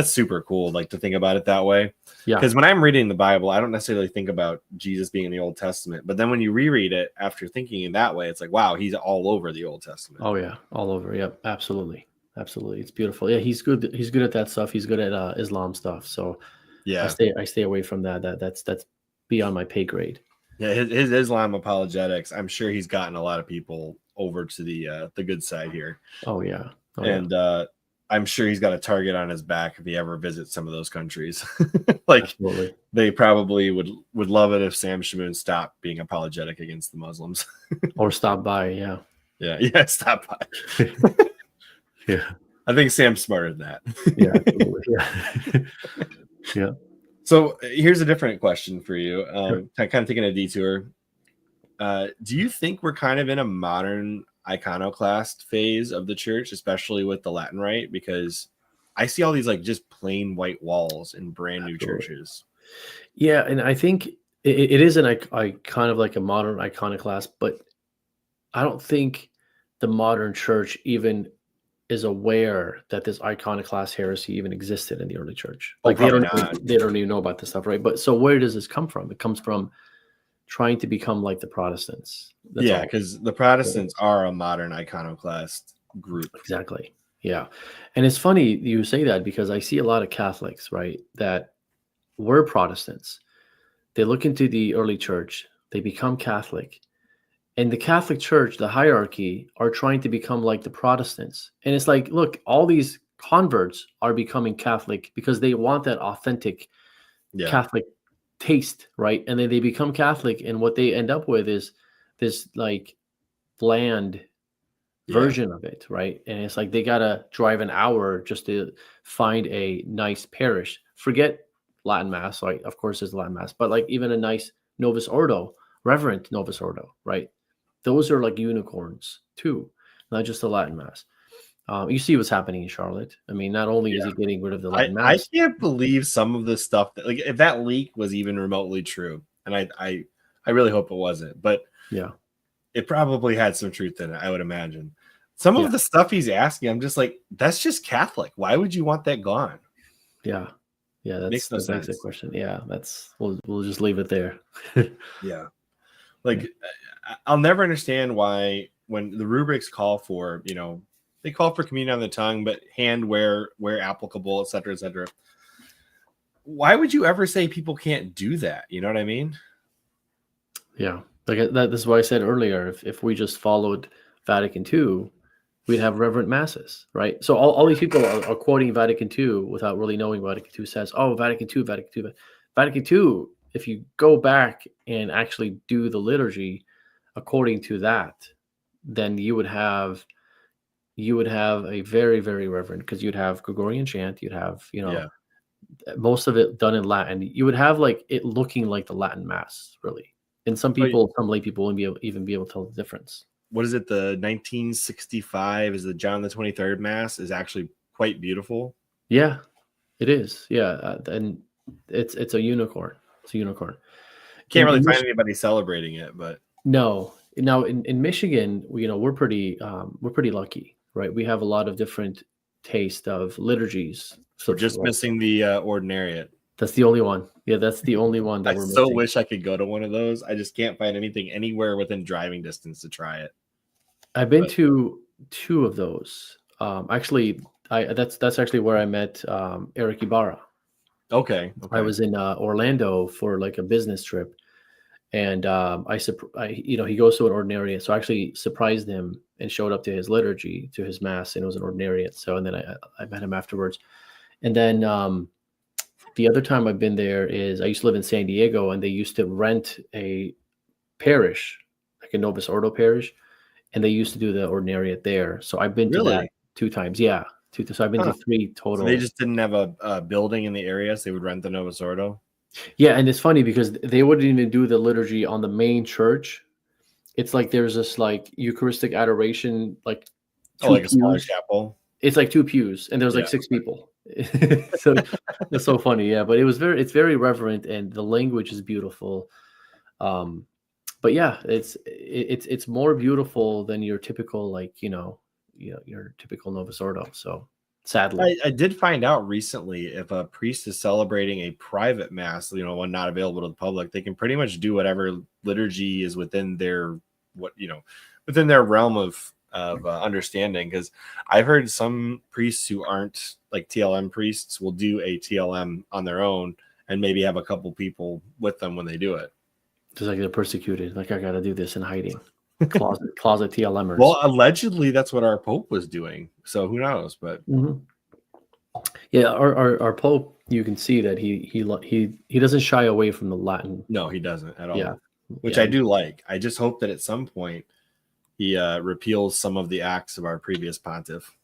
super cool. Like to think about it that way. Yeah. Because when I'm reading the Bible, I don't necessarily think about Jesus being in the Old Testament, but then when you reread it after thinking in that way, it's like, wow, he's all over the Old Testament. Oh yeah, all over. Yep, absolutely. Absolutely, it's beautiful. Yeah, he's good. He's good at that stuff. He's good at Islam stuff. So yeah, I stay away from that. That's beyond my pay grade. Yeah, his Islam apologetics. I'm sure he's gotten a lot of people over to the good side here. Oh yeah, I'm sure he's got a target on his back if he ever visits some of those countries. Like absolutely. They probably would love it if Sam Shamoun stopped being apologetic against the Muslims or stop by. Yeah, stop by. Yeah, I think Sam's smarter than that. Yeah, absolutely. Yeah. So here's a different question for you. Sure. Kind of taking a detour. Do you think we're kind of in a modern iconoclast phase of the church, especially with the Latin Rite? Because I see all these like just plain white walls in brand new churches. Yeah, and I think it is kind of like a modern iconoclast, but I don't think the modern church even is aware that this iconoclast heresy even existed in the early church. Oh, Like probably not. they don't even know about this stuff, right? But so where does this come from? It comes from trying to become like the Protestants. That's Yeah, all. because the Protestants are a modern iconoclast group. Exactly. Yeah. And it's funny you say that because I see a lot of Catholics, right, that were Protestants. They look into the early church, they become Catholic. And the Catholic Church, the hierarchy, are trying to become like the Protestants. And it's like, look, all these converts are becoming Catholic because they want that authentic Yeah, Catholic taste, right? And then they become Catholic, and what they end up with is this like bland yeah, version of it, right? And it's like they gotta drive an hour just to find a nice parish. Forget Latin Mass, like of course there's Latin Mass, but like even a nice Novus Ordo, Reverend Novus Ordo, right? Those are like unicorns too, not just the Latin Mass. You see what's happening in Charlotte. I mean, not only is yeah. he getting rid of the I Latin I Mass, can't believe some of the stuff that, like, if that leak was even remotely true, and I really hope it wasn't, but yeah, it probably had some truth in it, I would imagine. Some yeah, of the stuff he's asking, I'm just like, that's just Catholic. Why would you want that gone? yeah, yeah. Makes no That begs the sense. question. Yeah, that's we'll just leave it there. Yeah. Yeah, Like, I'll never understand why when the rubrics call for, they call for communion on the tongue, but hand where applicable, et cetera, et cetera. Why would you ever say people can't do that? You know what I mean? yeah. Like that. This is why I said earlier. If we just followed Vatican II, we'd have reverent masses, right? So all these people are quoting Vatican II without really knowing what Vatican II says. Oh, Vatican II, Vatican II, Vatican II. If you go back and actually do the liturgy according to that, then you would have a very, very reverent, because you'd have Gregorian chant, you'd have, Yeah. most of it done in Latin. You would have like it looking like the Latin Mass, really. And But some lay people wouldn't even be able to tell the difference. what is it? The 1965 is the John the 23rd Mass is actually quite beautiful. Yeah, it is. Yeah, and it's a unicorn. It's a unicorn. Can't really In find Mich- anybody celebrating it, but no, now in Michigan, we're pretty lucky, right? We have a lot of different taste of liturgies. we're So just like, missing the ordinariate. that's the only one. Yeah, that's the only one I that we're so missing. wish I could go to one of those. I just can't find anything anywhere within driving distance to try it. I've been But to two of those. Actually, I that's actually where I met Eric Ibarra. okay, I okay. was in Orlando for like a business trip, and he goes to an ordinariate, so I actually surprised him and showed up to his liturgy, to his mass, and it was an ordinariate. So, and then I met him afterwards, and then the other time I've been there is I used to live in San Diego, and they used to rent a parish, like a Novus Ordo parish, and they used to do the ordinariate there. So I've been to that Really? two times. Yeah, two. So I've been to Huh. three So they total. just didn't have a building in the area, so they would rent the Novus Ordo. Yeah, and it's funny because they wouldn't even do the liturgy on the main church. It's like there's this like Eucharistic adoration, like Oh, two like a smaller pews. chapel. It's like two pews, and there's Yeah. like six people. So it's so funny, yeah. But it's very reverent, and the language is beautiful. Um, but yeah, it's more beautiful than your typical like your typical Novus Ordo. So sadly, I did find out recently if a priest is celebrating a private mass, one not available to the public, they can pretty much do whatever liturgy is within their within their realm of understanding. Because I've heard some priests who aren't like TLM priests will do a TLM on their own and maybe have a couple people with them when they do it. just like they're persecuted. Like I got to do this in hiding. Closet TLMers. Well, allegedly that's what our Pope was doing. So who knows? But Mhm. Yeah, our Pope, you can see that he doesn't shy away from the Latin. no, he doesn't at Yeah, all. Which yeah, I do like. I just hope that at some point he repeals some of the acts of our previous pontiff.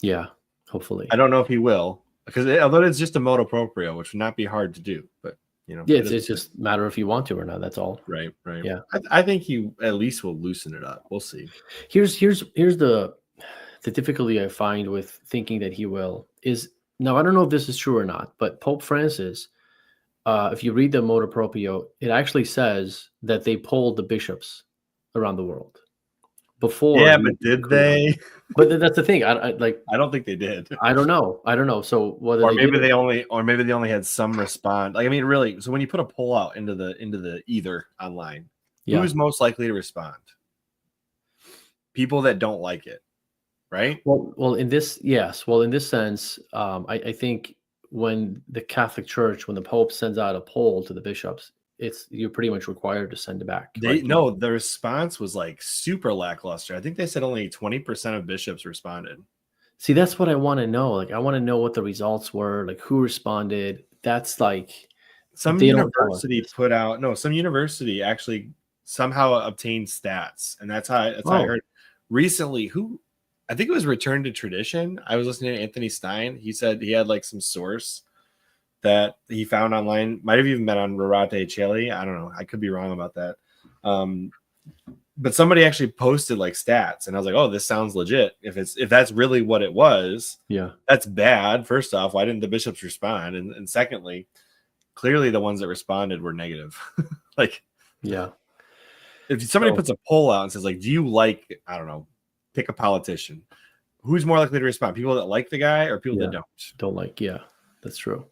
yeah. Hopefully, I don't know if he will, because although it's just a motu proprio, which would not be hard to do, but yeah. it is It's just a matter if you want to or not. That's all. right, right. Yeah. I think he at least will loosen it up. We'll see. Here's the difficulty I find with thinking that he will is now. I don't know if this is true or not, but Pope Francis if you read the motu proprio, it actually says that they polled the bishops around the world before. Yeah, but did they? But that's the thing. Like, I don't think they did. I don't know. So whether Or they did, maybe they only had some respond. Like, I mean, really. So when you put a poll out into the ether online, yeah. who's most likely to respond? People that don't like it, right? Well, in this, yes. Well, in this sense, I think when the Catholic Church, when the Pope sends out a poll to the bishops, you're pretty much required to send it back. Right? No, the response was like super lackluster. I think they said only 20% of bishops responded. See, that's what I want to know. Like, I want to know what the results were, like who responded. That's like Some they don't tell us university this. some university actually somehow obtained stats, and that's how I Oh, heard recently. I think it was Return to Tradition. I was listening to Anthony Stein. He said he had like some source that he found online. Might have even been on Rorate Cheli. I don't know. I could be wrong about that. But somebody actually posted like stats, and I was like, "Oh, this sounds legit. If that's really what it was, yeah, that's bad. First off, why didn't the bishops respond? And secondly, clearly the ones that responded were negative. Like, yeah. if somebody So, puts a poll out and says, like, do you like, I don't know, pick a politician, who's more likely to respond? People that like the guy or people that don't? yeah, that's true.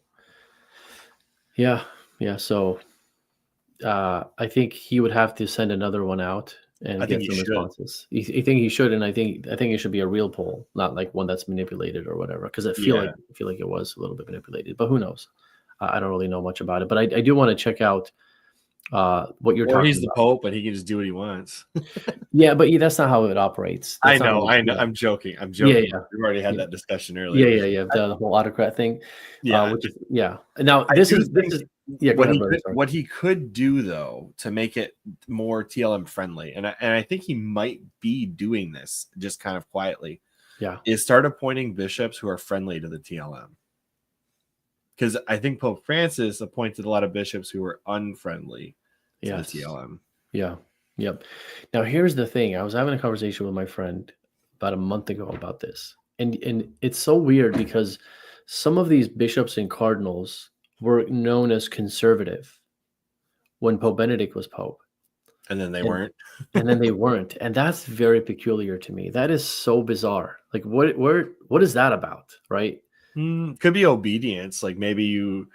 Yeah, yeah. So, I think he would have to send another one out and I think get he some should. responses. You think he should, and I think it should be a real poll, not like one that's manipulated or whatever. Because I feel Yeah. like it was a little bit manipulated, but who knows? I don't really know much about it, but I do want to check out what you're Or talking he's the about. Pope and he can just do what he wants. Yeah, but that's not how it operates. I That's not know. how. I know. Yeah, I'm joking. yeah, We've already had yeah, that discussion yeah, earlier. yeah, yeah. The whole autocrat thing, Yeah. which is yeah. Now I do this think is yeah. Go ahead, brother. Sorry. what he could do though to make it more TLM friendly, and I think he might be doing this just kind of quietly, Yeah, is start appointing bishops who are friendly to the TLM. Because I think Pope Francis appointed a lot of bishops who were unfriendly to the yes, TLM. yeah, yep. Now here's the thing. I was having a conversation with my friend about a month ago about this, and it's so weird because some of these bishops and cardinals were known as conservative when Pope Benedict was Pope. And then they And weren't. and then they weren't, and that's very peculiar to me. That is so bizarre. Like, what is that about, right? Could be obedience, like maybe you,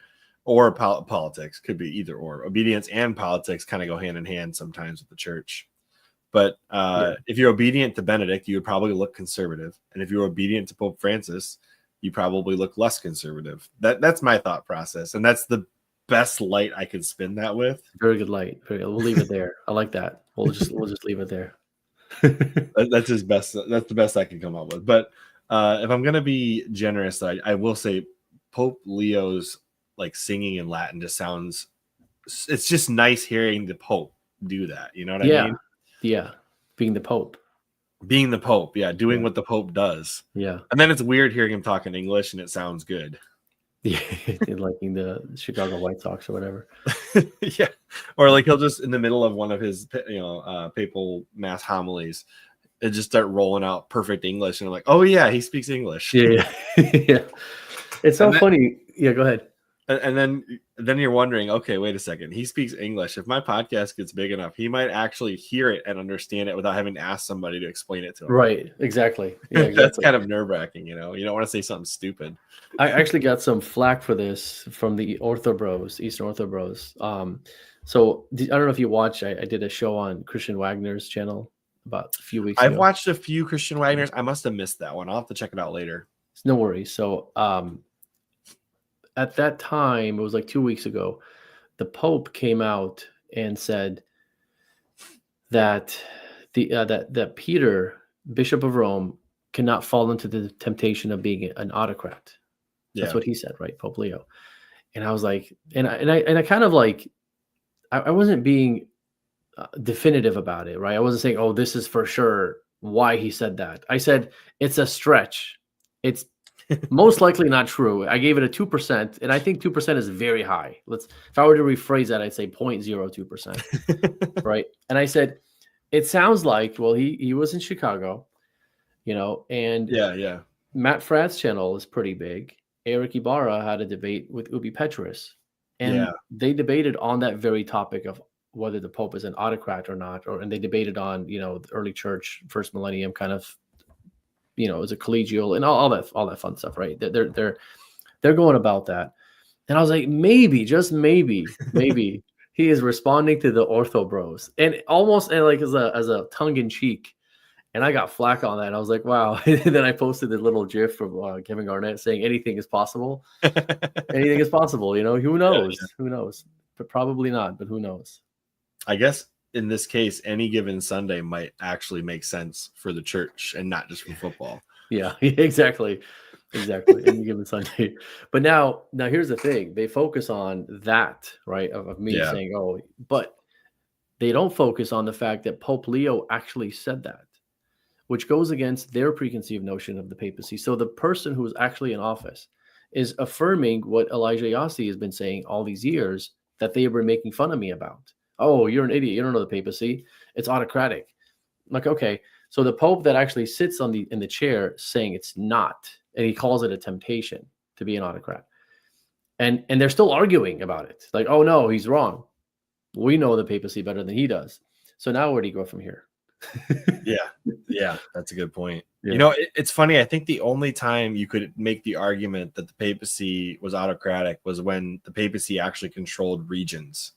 or politics. Could be either or. Obedience and politics kind of go hand in hand sometimes with the church. But Yeah, if you're obedient to Benedict, you would probably look conservative, and if you're obedient to Pope Francis, you probably look less conservative. That's my thought process, and that's the best light I could spin that with. very good light. We'll leave it there. I like that. We'll just leave it there. That's his best. That's the best I can come up with. But if I'm gonna be generous, I will say Pope Leo's like singing in Latin just sounds. It's just nice hearing the Pope do that. You know what I Yeah, mean? yeah. Being the Pope. Being the Pope, yeah, doing Yeah, what the Pope does. yeah, And then it's weird hearing him talk in English, and it sounds good. yeah. Liking the Chicago White Sox or whatever. Yeah, or like he'll just in the middle of one of his papal mass homilies, and just start rolling out perfect English, and I'm like, oh yeah, he speaks English. Yeah, yeah. It's so And funny. Yeah, go ahead. And then you're wondering, okay, wait a second. He speaks English. If my podcast gets big enough, he might actually hear it and understand it without having to ask somebody to explain it to him. Right. Exactly. Yeah, That's exactly. kind of nerve-wracking, you know. You don't want to say something stupid. I actually got some flack for this from the Orthobros, Eastern Orthobros. So I don't know if you watched. I did a show on Christian Wagner's channel about a few weeks I've ago. watched a few Christian Wagners. I must have missed that one. I'll have to check it out later. No worries. So at that time, it was like 2 weeks ago, the Pope came out and said that that Peter, Bishop of Rome, cannot fall into the temptation of being an autocrat. That's Yeah. what he said, right, Pope Leo? And I was like, and I kind of like, I wasn't being definitive about it, right? I wasn't saying, oh, this is for sure why he said that. I said it's a stretch. It's most likely not true. I gave it a 2%, and I think 2% is very high. If I were to rephrase that, I'd say 0.02%, right? And I said, it sounds like, well, he was in Chicago, and Yeah. Matt Fradd's channel is pretty big. Eric Ibarra had a debate with Ubi Petrus, And Yeah. they debated on that very topic of whether the Pope is an autocrat or not, and they debated on, the early church, first millennium kind of, is a collegial and all that fun stuff, right? They're going about that. And I was like, maybe, just maybe, he is responding to the Orthobros, and almost and like as a tongue in cheek. And I got flack on that. I was like, wow. And then I posted a little GIF from Kevin Garnett saying anything is possible. Anything is possible. Who knows? Yeah. Who knows? But probably not. But who knows? I guess in this case, any given Sunday might actually make sense for the church and not just for football. Yeah, exactly. Any given Sunday. But now here's the thing. They focus on that, right? Of me saying, oh, but they don't focus on the fact that Pope Leo actually said that, which goes against their preconceived notion of the papacy. So the person who is actually in office is affirming what Elijah Yassi has been saying all these years that they were making fun of me about. Oh, you're an idiot. You don't know the papacy. It's autocratic. I'm like, okay. So the Pope that actually sits in the chair saying it's not, and he calls it a temptation to be an autocrat. And they're still arguing about it. Like, oh no, he's wrong. We know the papacy better than he does. So now where do you go from here? Yeah, that's a good point. Yeah. It's funny. I think the only time you could make the argument that the papacy was autocratic was when the papacy actually controlled regions,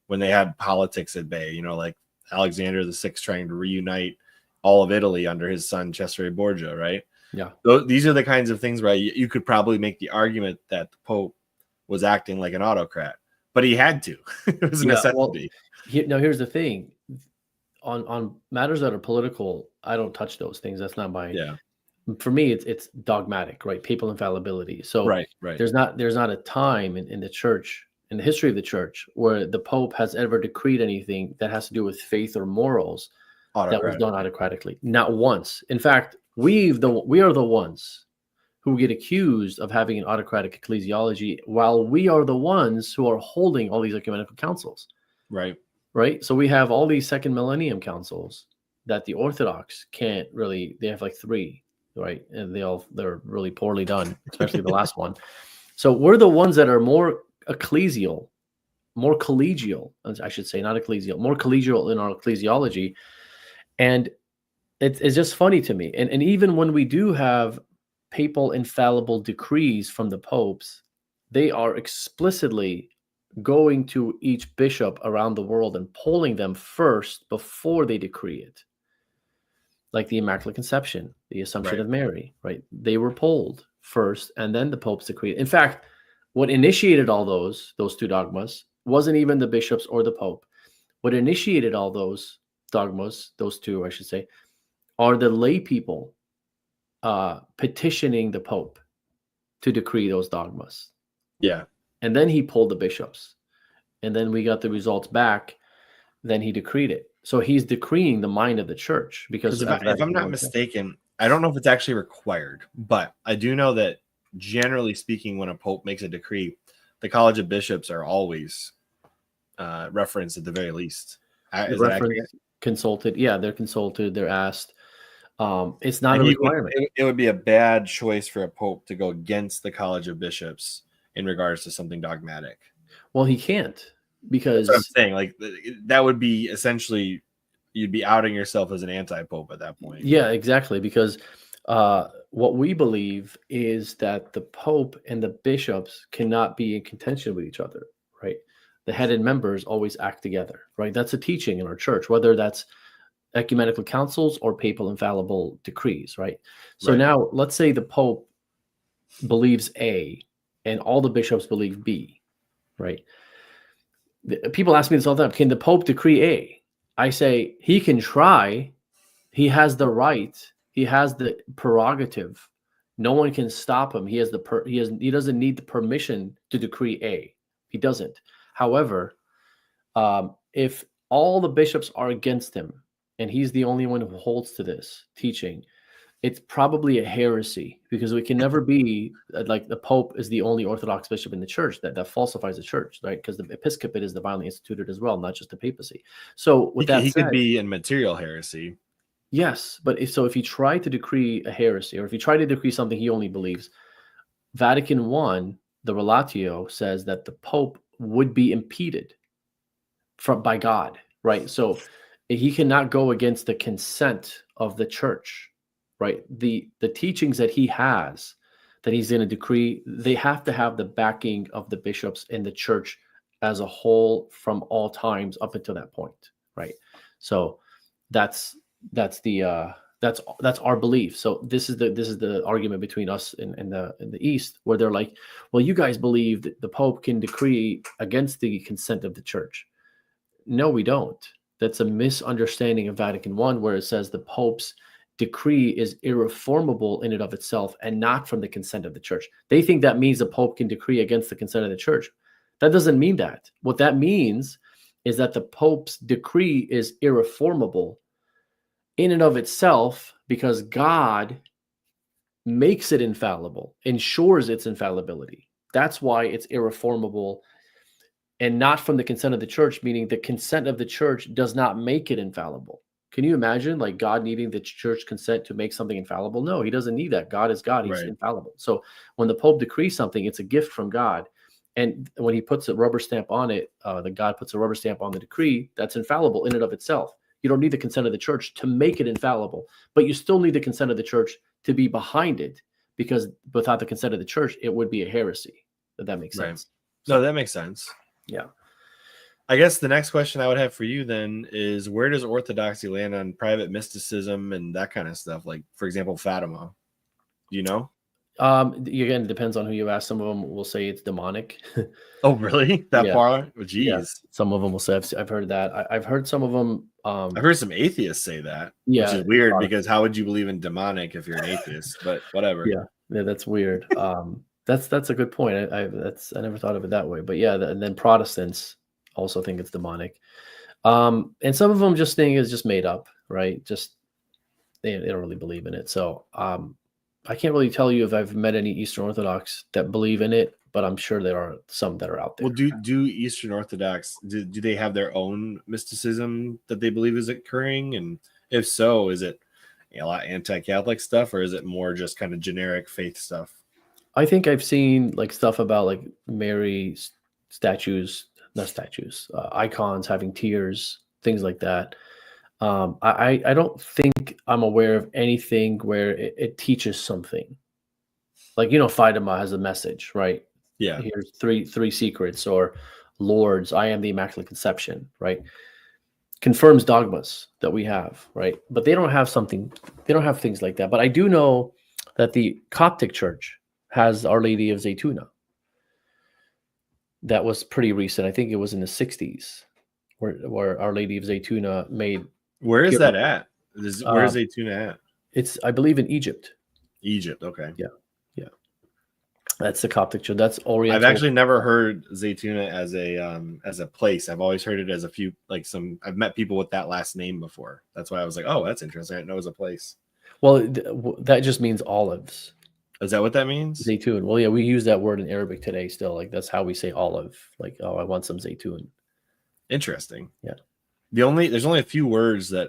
when they had politics at bay, like Alexander VI trying to reunite all of Italy under his son Cesare Borgia, right? Yeah. These are the kinds of things where you could probably make the argument that the Pope was acting like an autocrat, but he had to. It was a necessity. Well, now here's the thing. On matters that are political, I don't touch those things. That's not my. Yeah. For me, it's dogmatic, right? Papal infallibility. So right. There's not a time in the church, in the history of the church, where the Pope has ever decreed anything that has to do with faith or morals that was done autocratically. Not once. In fact, we are the ones who get accused of having an autocratic ecclesiology, while we are the ones who are holding all these ecumenical councils. Right. So we have all these second millennium councils that the Orthodox can't really. They have like 3, right? And they're really poorly done, especially the last one. So we're the ones that are more ecclesial, more collegial, I should say, not ecclesial, more collegial in our ecclesiology. And it's just funny to me. And even when we do have papal infallible decrees from the popes, they are explicitly going to each bishop around the world and polling them first before they decree it. Like the Immaculate Conception, the Assumption of Mary, right? They were polled first, and then the popes decreed. In fact, what initiated all those 2 dogmas wasn't even the bishops or the pope. What initiated all those dogmas, those 2, I should say, are the lay people petitioning the Pope to decree those dogmas. Yeah. And then he pulled the bishops. And then we got the results back. Then he decreed it. So he's decreeing the mind of the church. Because if I'm not mistaken, I don't know if it's actually required, but I do know that generally speaking, when a Pope makes a decree, the College of Bishops are always referenced at the very least. Is that accurate? Consulted. Yeah, they're consulted. They're asked. It's not a requirement. It would be a bad choice for a Pope to go against the College of Bishops in regards to something dogmatic. Well, he can't, because that's what I'm saying. Like, that would be essentially, you'd be outing yourself as an anti-Pope at that point. Yeah, exactly. Because what we believe is that the Pope and the bishops cannot be in contention with each other, right? The headed members always act together, right? That's a teaching in our church, whether that's ecumenical councils or papal infallible decrees, right? So now let's say the Pope believes A and all the bishops believe B, right? People ask me this all the time. Can the Pope decree A? I say he can try. He has the right. He has the prerogative. No one can stop him. He doesn't need the permission to decree A. He doesn't. However, if all the bishops are against him and he's the only one who holds to this teaching, it's probably a heresy, because we can never be like the Pope is the only Orthodox bishop in the church that falsifies the church, right? Because the episcopate is divinely instituted as well, not just the papacy. So with that he said, could be in material heresy. Yes, but if he tried to decree a heresy, or if he tried to decree something he only believes, Vatican I the Relatio says that the Pope would be impeded by God, right? So he cannot go against the consent of the church, right? The teachings that he has, that he's going to decree, they have to have the backing of the bishops and the church as a whole from all times up until that point, right? So that's our belief. So this is the argument between us and the East, where they're like, well, you guys believe that the Pope can decree against the consent of the church. No, we don't. That's a misunderstanding of Vatican I, where it says the Pope's decree is irreformable in and of itself and not from the consent of the church. They think that means the Pope can decree against the consent of the church. That doesn't mean that. What that means is that the Pope's decree is irreformable in and of itself because God makes it infallible, ensures its infallibility. That's why it's irreformable and not from the consent of the church, meaning the consent of the church does not make it infallible. Can you imagine like God needing the church consent to make something infallible? No, he doesn't need that. God is God. He's infallible. So when the Pope decrees something, it's a gift from God. And when he puts a rubber stamp on it, the God puts a rubber stamp on the decree, that's infallible in and of itself. You don't need the consent of the church to make it infallible, but you still need the consent of the church to be behind it, because without the consent of the church, it would be a heresy. If that makes sense. No, that makes sense. Yeah. I guess the next question I would have for you then is, where does orthodoxy land on private mysticism and that kind of stuff? Like, for example, Fatima. Do you know? Again, it depends on who you ask. Some of them will say it's demonic. Oh, really? That Yeah. far? Oh, geez. Yeah. Some of them will say, I've heard that. I've heard some of them. I've heard some atheists say that, Yeah, which is weird because how would you believe in demonic if you're an atheist? But whatever. Yeah, that's weird. That's a good point. I never thought of it that way. But yeah, and then Protestants also think it's demonic. And some of them just think it's just made up, right? Just they don't really believe in it. So I can't really tell you if I've met any Eastern Orthodox that believe in it, but I'm sure there are some that are out there. Well, do Eastern Orthodox, do they have their own mysticism that they believe is occurring? And if so, is it a lot of anti-Catholic stuff, or is it more just kind of generic faith stuff? I think I've seen like stuff about like Mary icons having tears, things like that. I don't think I'm aware of anything where it teaches something. Like, Fatima has a message, right? Yeah. Here's three secrets, or Lord's, I am the Immaculate Conception, right? Confirms dogmas that we have, right? But they don't have things like that. But I do know that the Coptic Church has Our Lady of Zaytuna. That was pretty recent. I think it was in the 60s where Our Lady of Zaytuna made. Where is that at? Where is Zaytuna at? It's, I believe, in Egypt. Egypt, okay. Yeah. That's the Coptic Church. That's Oriental. I've actually never heard Zaytuna as a place. I've always heard it as I've met people with that last name before. That's why I was like, oh, that's interesting. I didn't know it was a place. Well, that just means olives. Is that what that means? Zaytun. Well, yeah, we use that word in Arabic today still. Like, that's how we say olive. Like, oh, I want some zaytun. Interesting. Yeah. There's only a few words that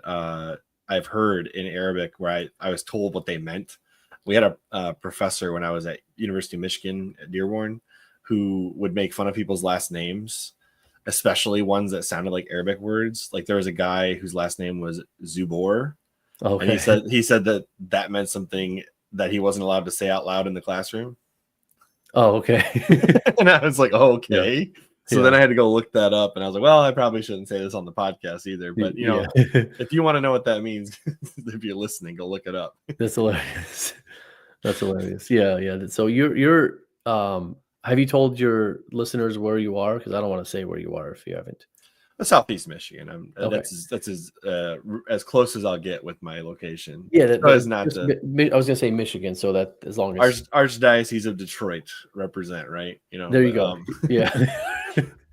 I've heard in Arabic where I was told what they meant. We had a professor when I was at University of Michigan at Dearborn who would make fun of people's last names, especially ones that sounded like Arabic words. Like there was a guy whose last name was Zubor. Okay. And he said that meant something that he wasn't allowed to say out loud in the classroom. Oh, okay. And I was like, oh, okay. Yeah. So then I had to go look that up, and I was like, well, I probably shouldn't say this on the podcast either. But, if you want to know what that means, if you're listening, go look it up. That's hilarious. That's hilarious. Yeah. So you're have you told your listeners where you are? Because I don't want to say where you are if you haven't. Southeast Michigan. Okay. That's as close as I'll get with my location. Yeah, that is not. I was gonna say Michigan, so that as long as Archdiocese of Detroit represent, right? There you go. Yeah,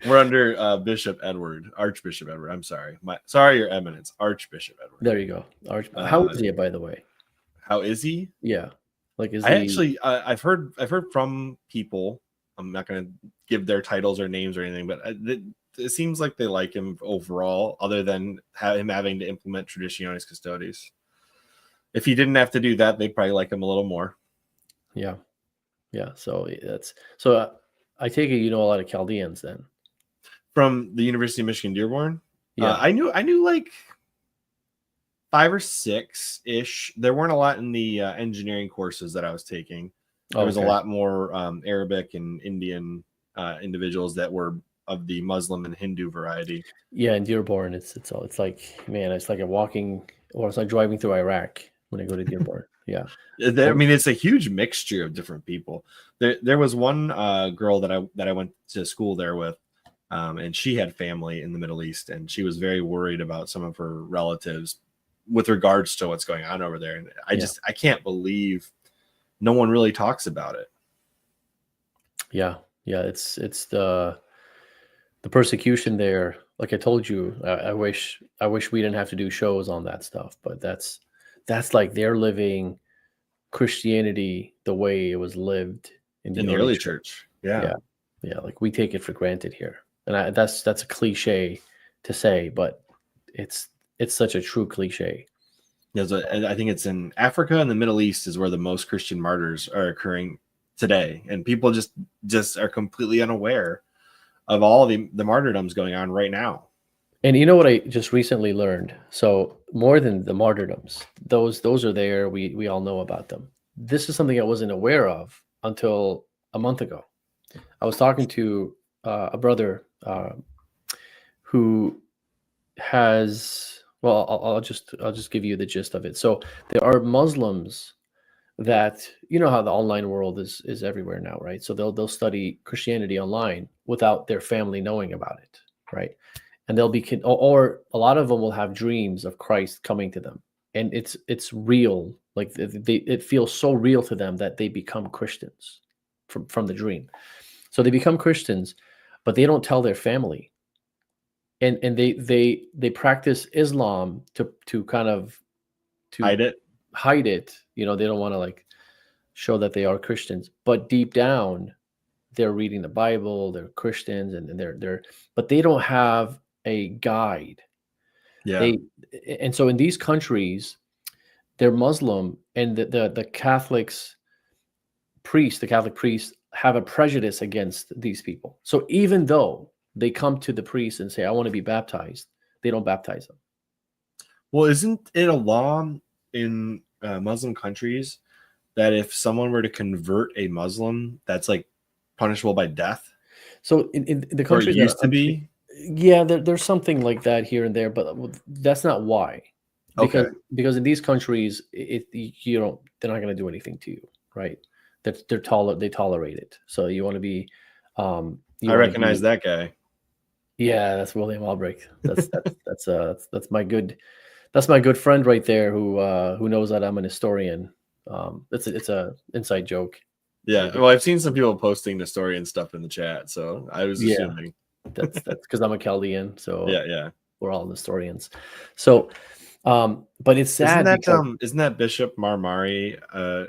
we're under Archbishop Edward. I'm sorry, Your Eminence, Archbishop Edward. There you go. How is he, by the way? How is he? Yeah, like is he? I've heard from people. I'm not gonna give their titles or names or anything, but it seems like they like him overall, other than him having to implement Traditionis Custodes. If he didn't have to do that, they'd probably like him a little more. Yeah. So I take it you know a lot of Chaldeans then. From the University of Michigan Dearborn. Yeah. I knew like 5 or 6 ish. There weren't a lot in the engineering courses that I was taking. There was a lot more Arabic and Indian individuals that were of the Muslim and Hindu variety. Yeah, in Dearborn, it's like, man, it's like it's like driving through Iraq when I go to Dearborn. Yeah. I mean, it's a huge mixture of different people. There was one girl that I went to school there with, and she had family in the Middle East, and she was very worried about some of her relatives with regards to what's going on over there. And I can't believe no one really talks about it. Yeah. It's the persecution there. Like I told you, I wish we didn't have to do shows on that stuff, but that's like they're living Christianity the way it was lived in the early church. Yeah. Like we take it for granted here, and that's a cliche to say, but it's such a true cliche. I think it's in Africa and the Middle East is where the most Christian martyrs are occurring today, and people just are completely unaware of all the martyrdoms going on right now. And you know what I just recently learned? So more than the martyrdoms, those are there. We all know about them. This is something I wasn't aware of until a month ago. I was talking to a brother who has, well, I'll just give you the gist of it. So there are Muslims that, you know how the online world is everywhere now, right? So they'll study Christianity online without their family knowing about it, right? And they'll be, or a lot of them will have dreams of Christ coming to them, and it's real. Like it feels so real to them that they become Christians from the dream. So they become Christians, but they don't tell their family, and they practice Islam to kind of hide it. You know, they don't want to like show that they are Christians, but deep down they're reading the Bible, they're Christians, and but they don't have a guide. Yeah. And so in these countries, they're Muslim, and the Catholic priests have a prejudice against these people. So even though they come to the priest and say, I want to be baptized, they don't baptize them. Well, isn't it a law in Muslim countries that if someone were to convert a Muslim, that's like punishable by death? So in the countries that used to be, yeah, there's something like that here and there, but that's not why. Because in these countries, they're not going to do anything to you, right? They tolerate it. So you want to be. I recognize that guy. Yeah, that's William Albrecht. That's my good friend right there who knows that I'm an historian. It's a inside joke. Yeah, well, I've seen some people posting Nestorian stuff in the chat, so I was assuming. That's because I'm a Chaldean, so yeah, we're all historians. So, but it's sad. Isn't that Bishop Marmari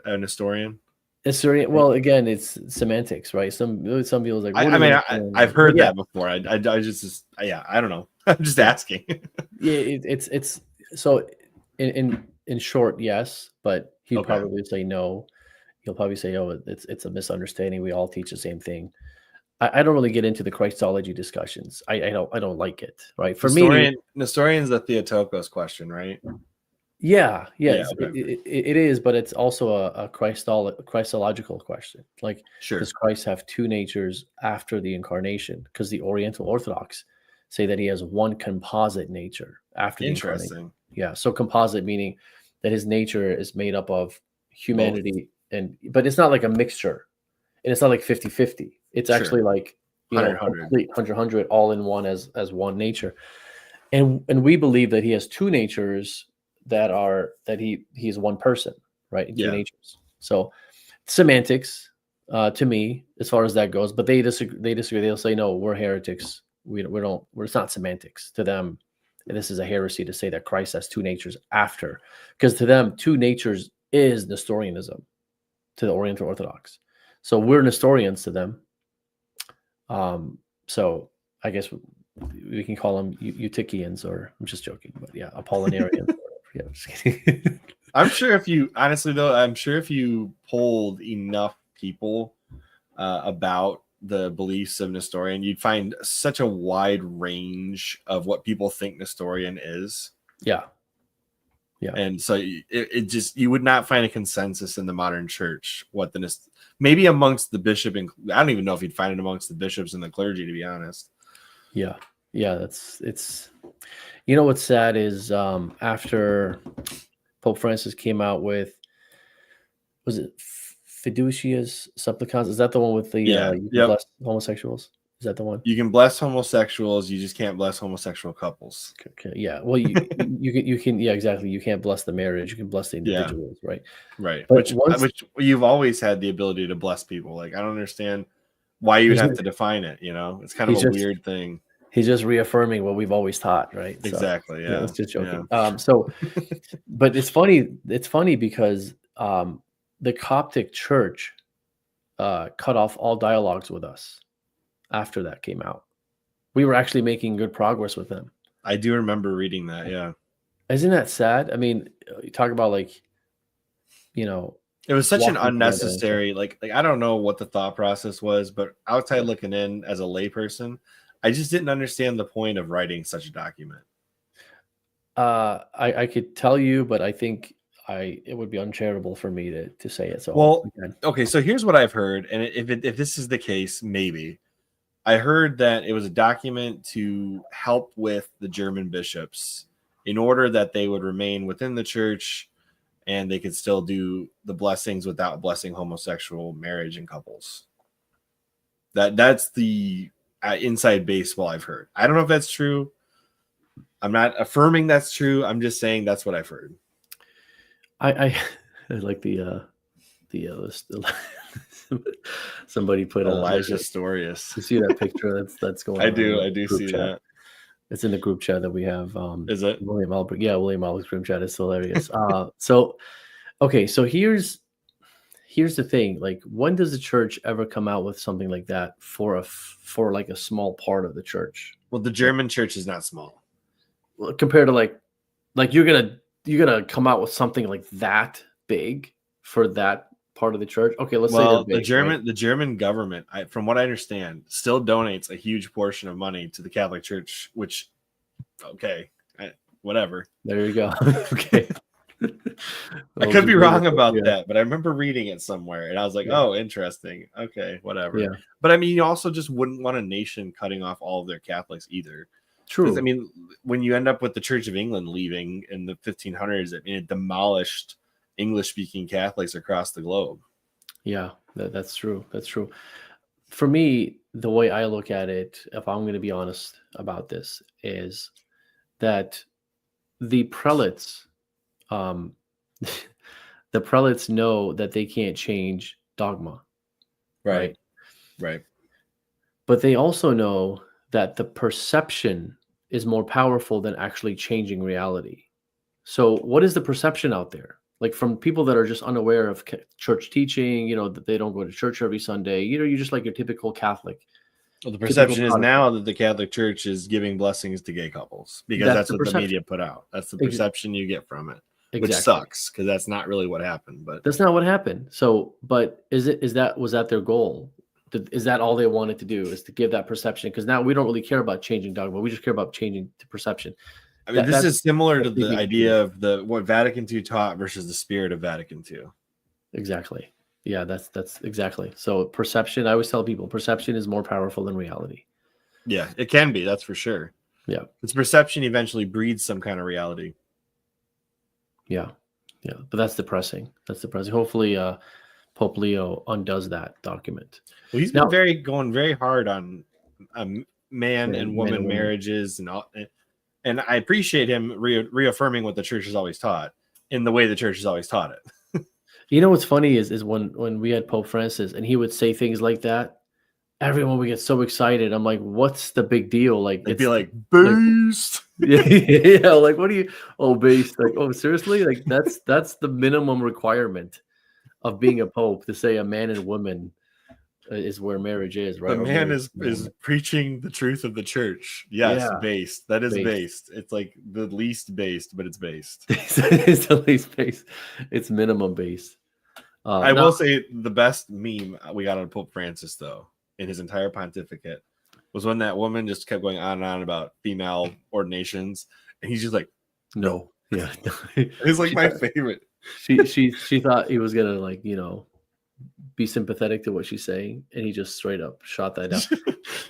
an historian? Historian. Well, again, it's semantics, right? Some people like. I've heard that before. I just I don't know. I'm just asking. Yeah, it's so in short, yes, but he'd probably say no. He'll probably say, "Oh, it's a misunderstanding. We all teach the same thing." I don't really get into the Christology discussions. I don't like it. Right? For me, Nestorian's the Theotokos question, right? Yeah. It is, but it's also a Christological question. Like, does Christ have two natures after the incarnation? Because the Oriental Orthodox say that he has one composite nature after the incarnation. Yeah. So composite meaning that his nature is made up of humanity but it's not like a mixture, and it's not like 50-50. It's actually like 100 all in one as one nature. And we believe that he has two natures that he's one person, right? Two natures. So semantics to me, as far as that goes, but they disagree. They'll say, no, we're heretics. It's not semantics to them. This is a heresy to say that Christ has two natures after, because to them, two natures is Nestorianism to the Oriental Orthodox. So we're Nestorians to them. So I guess we can call them Eutychians, or I'm just joking, but yeah, Apollinarians. Yeah, I'm just kidding. I'm sure if you polled enough people about the beliefs of Nestorian, you'd find such a wide range of what people think Nestorian is. Yeah. Yeah. And so it just, you would not find a consensus in the modern church what maybe amongst the bishop, and I don't even know if you'd find it amongst the bishops and the clergy, to be honest. Yeah. Yeah. It's, you know, what's sad is after Pope Francis came out with, was it Fiducia Supplicans? Is that the one with the you can bless homosexuals? Is that the one? You can bless homosexuals, you just can't bless homosexual couples. Okay. Yeah. Well, you can yeah, exactly. You can't bless the marriage. You can bless the individuals, right? Right. But which you've always had the ability to bless people. Like, I don't understand why you would have to define it. You know, it's kind of a weird thing. He's just reaffirming what we've always taught, right? Exactly. So, it's just joking. Yeah. So, but it's funny. It's funny because the Coptic Church cut off all dialogues with us after that came out. We were actually making good progress with them. I do remember reading that. Yeah. Isn't that sad? I mean, you talk about like, you know, it was such an unnecessary, like I don't know what the thought process was, but outside looking in as a layperson, I just didn't understand the point of writing such a document. I could tell you, but I think it would be uncharitable for me to say it. So, well, okay. So here's what I've heard, and if this is the case, maybe I heard that it was a document to help with the German bishops in order that they would remain within the church and they could still do the blessings without blessing homosexual marriage and couples. That's the inside baseball I've heard. I don't know if that's true. I'm not affirming that's true. I'm just saying that's what I've heard. I like the somebody put Elijah Storius. You see that picture that's going on? I do see chat. That. It's in the group chat that we have. Is it? William Albert? Yeah, William Albert's group chat is hilarious. So here's the thing. Like, when does the church ever come out with something like that for like a small part of the church? Well, the German church is not small. Well, compared to like you're gonna come out with something like that big for that part of the church. Okay, let's say big, the German government, from what I understand, still donates a huge portion of money to the Catholic Church, which, whatever. There you go. Okay. I could be wrong about that, but I remember reading it somewhere and I was like, oh, interesting. Okay, whatever. Yeah. But I mean, you also just wouldn't want a nation cutting off all of their Catholics either. True. I mean, when you end up with the Church of England leaving in the 1500s, I mean, it demolished English-speaking Catholics across the globe. Yeah, that's true. That's true. For me, the way I look at it, if I'm going to be honest about this, is that the prelates, the prelates know that they can't change dogma. Right. But they also know that the perception is more powerful than actually changing reality. So what is the perception out there? Like, from people that are just unaware of church teaching, that they don't go to church every Sunday, you're just like your typical Catholic. Well, the perception is now that the Catholic Church is giving blessings to gay couples because that's what the media put out. That's the perception you get from it, which sucks because that's not really what happened. But that's not what happened. So, but was that their goal? Is that all they wanted to do, is to give that perception? Because now we don't really care about changing dogma. We just care about changing the perception. I mean, this is similar to the idea of what Vatican II taught versus the spirit of Vatican II. Exactly. Yeah, that's exactly. So perception, I always tell people, perception is more powerful than reality. Yeah, it can be. That's for sure. Yeah. It's perception eventually breeds some kind of reality. Yeah. Yeah. But that's depressing. Hopefully Pope Leo undoes that document. Well, he's been going very hard on man and woman marriages and all. And I appreciate him reaffirming what the church has always taught in the way the church has always taught it. You know what's funny is when we had Pope Francis and he would say things like that, everyone would get so excited. I'm like, what's the big deal? Like, it'd be like, beast. Yeah, like, what do you? Oh, beast. Like, oh, seriously? Like, that's the minimum requirement of being a pope, to say a man and woman is where marriage is, right? The man is preaching the truth of the church. Yes, yeah. Based. That is based. It's like the least based, but it's based. It's the least based. It's minimum based. I will say the best meme we got on Pope Francis, though, in his entire pontificate was when that woman just kept going on and on about female ordinations, and he's just like, no. Yeah. It's like my favorite. She thought he was gonna, like, be sympathetic to what she's saying, and he just straight up shot that down.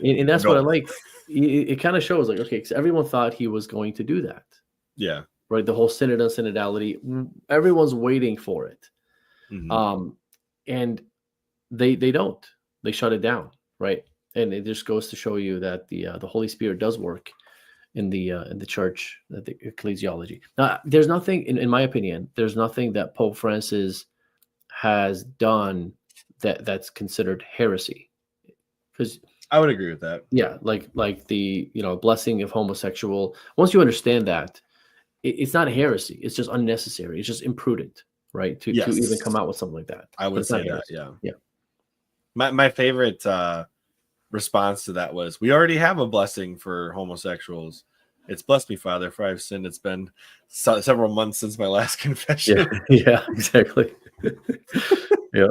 And that's what I No. like. It kind of shows, like, okay, because everyone thought he was going to do that. Yeah. Right. The whole synod on synodality, everyone's waiting for it. Mhm. And they don't. They shut it down. Right. And it just goes to show you that the Holy Spirit does work in the church, the ecclesiology. Now, there's nothing, in my opinion, there's nothing that Pope Francis has done that's considered heresy. Because I would agree with that. yeah, like the blessing of homosexual. Once you understand that, it's not heresy. It's just unnecessary. It's just imprudent, right? To even come out with something like that. I would It's not say that. heresy. Yeah. Yeah. My favorite response to that was, we already have a blessing for homosexuals. It's bless me, Father, for I've sinned. It's been several months since my last confession. Yeah, exactly. Yeah.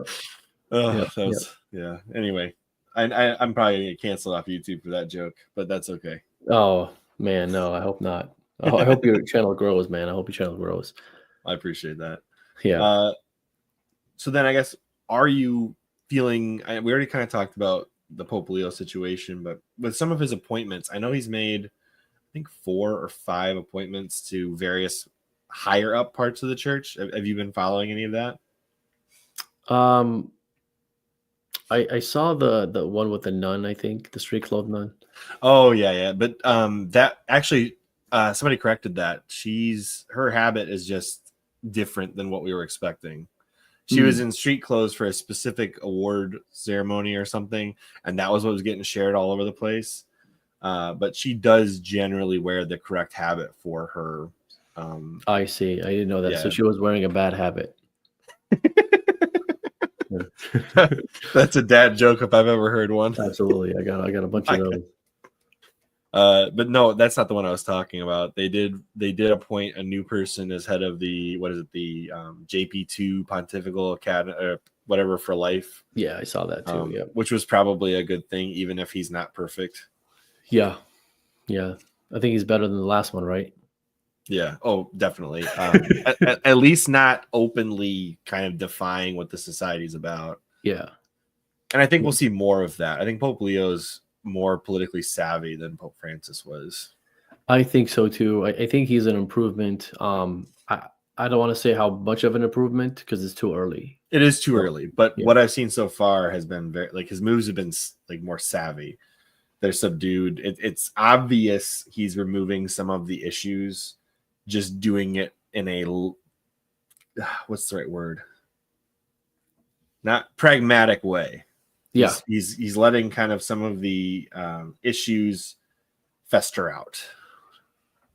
Yeah. Anyway, I'm probably gonna get canceled off YouTube for that joke, but that's okay. Oh man, no, I hope not. Oh, I hope your channel grows, man. I hope your channel grows. I appreciate that. Yeah. So then I guess, are you feeling, we already kind of talked about the Pope Leo situation, but with some of his appointments, I know he's made, I think, 4 or 5 appointments to various higher up parts of the church. Have you been following any of that? I saw the one with the nun, I think, the street clothed nun. Oh yeah. But that actually, somebody corrected that. Her habit is just different than what we were expecting. She was in street clothes for a specific award ceremony or something, and that was what was getting shared all over the place. But she does generally wear the correct habit for her. I see. I didn't know that. Yeah. So she was wearing a bad habit. That's a dad joke if I've ever heard one. Absolutely. I got a bunch of those. But no, that's not the one I was talking about. They did appoint a new person as head of the JP2 Pontifical Academy, or whatever, for life. Yeah, I saw that too. Yeah, which was probably a good thing, even if he's not perfect. Yeah. I think he's better than the last one, right? Yeah. Oh, definitely. At least not openly kind of defying what the society's about. Yeah. And I think we'll see more of that. I think Pope Leo's more politically savvy than Pope Francis was. I think so too. I think he's an improvement. I don't want to say how much of an improvement because it's too early. It is too early, but what I've seen so far has been very, like, his moves have been like more savvy. They're subdued. It's obvious he's removing some of the issues, just doing it in a, what's the right word? Not pragmatic way. Yeah. He's letting kind of some of the issues fester out.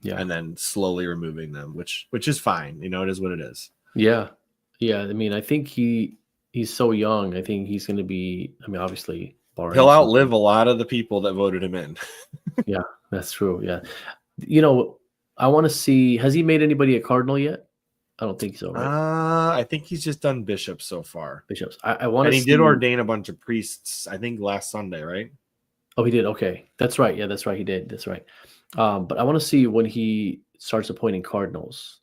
Yeah. And then slowly removing them, which is fine. It is what it is. Yeah. I mean, I think he's so young. I think he's going to be, obviously, he'll outlive a lot of the people that voted him in. Yeah, that's true. Yeah. I want to see, has he made anybody a cardinal yet? I don't think so, right? I think he's just done bishops so far. Bishops. I want to. And he did ordain a bunch of priests, I think, last Sunday, right? Oh, he did. Okay, that's right. Yeah, that's right. He did. That's right. But I want to see when he starts appointing cardinals.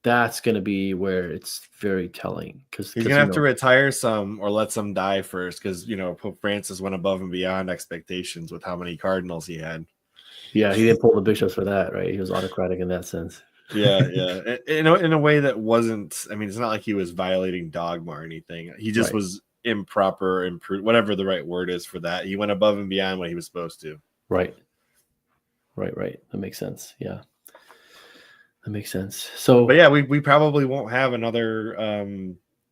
That's going to be where it's very telling, because he's going to have to retire some or let some die first, because Pope Francis went above and beyond expectations with how many cardinals he had. Yeah, he didn't pull the bishops for that, right? He was autocratic in that sense. Yeah. In a way that wasn't, it's not like he was violating dogma or anything. He just was improper, imprudent, whatever the right word is for that. He went above and beyond what he was supposed to. Right. That makes sense. Yeah. That makes sense. So, but yeah, we probably won't have another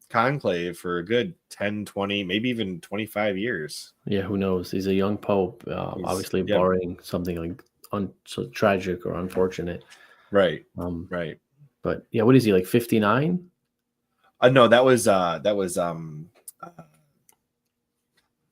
conclave for a good 10, 20, maybe even 25 years. Yeah, who knows? He's a young pope, obviously barring something like so tragic or unfortunate. Right. Right. But yeah, what is he, like 59? No, that was the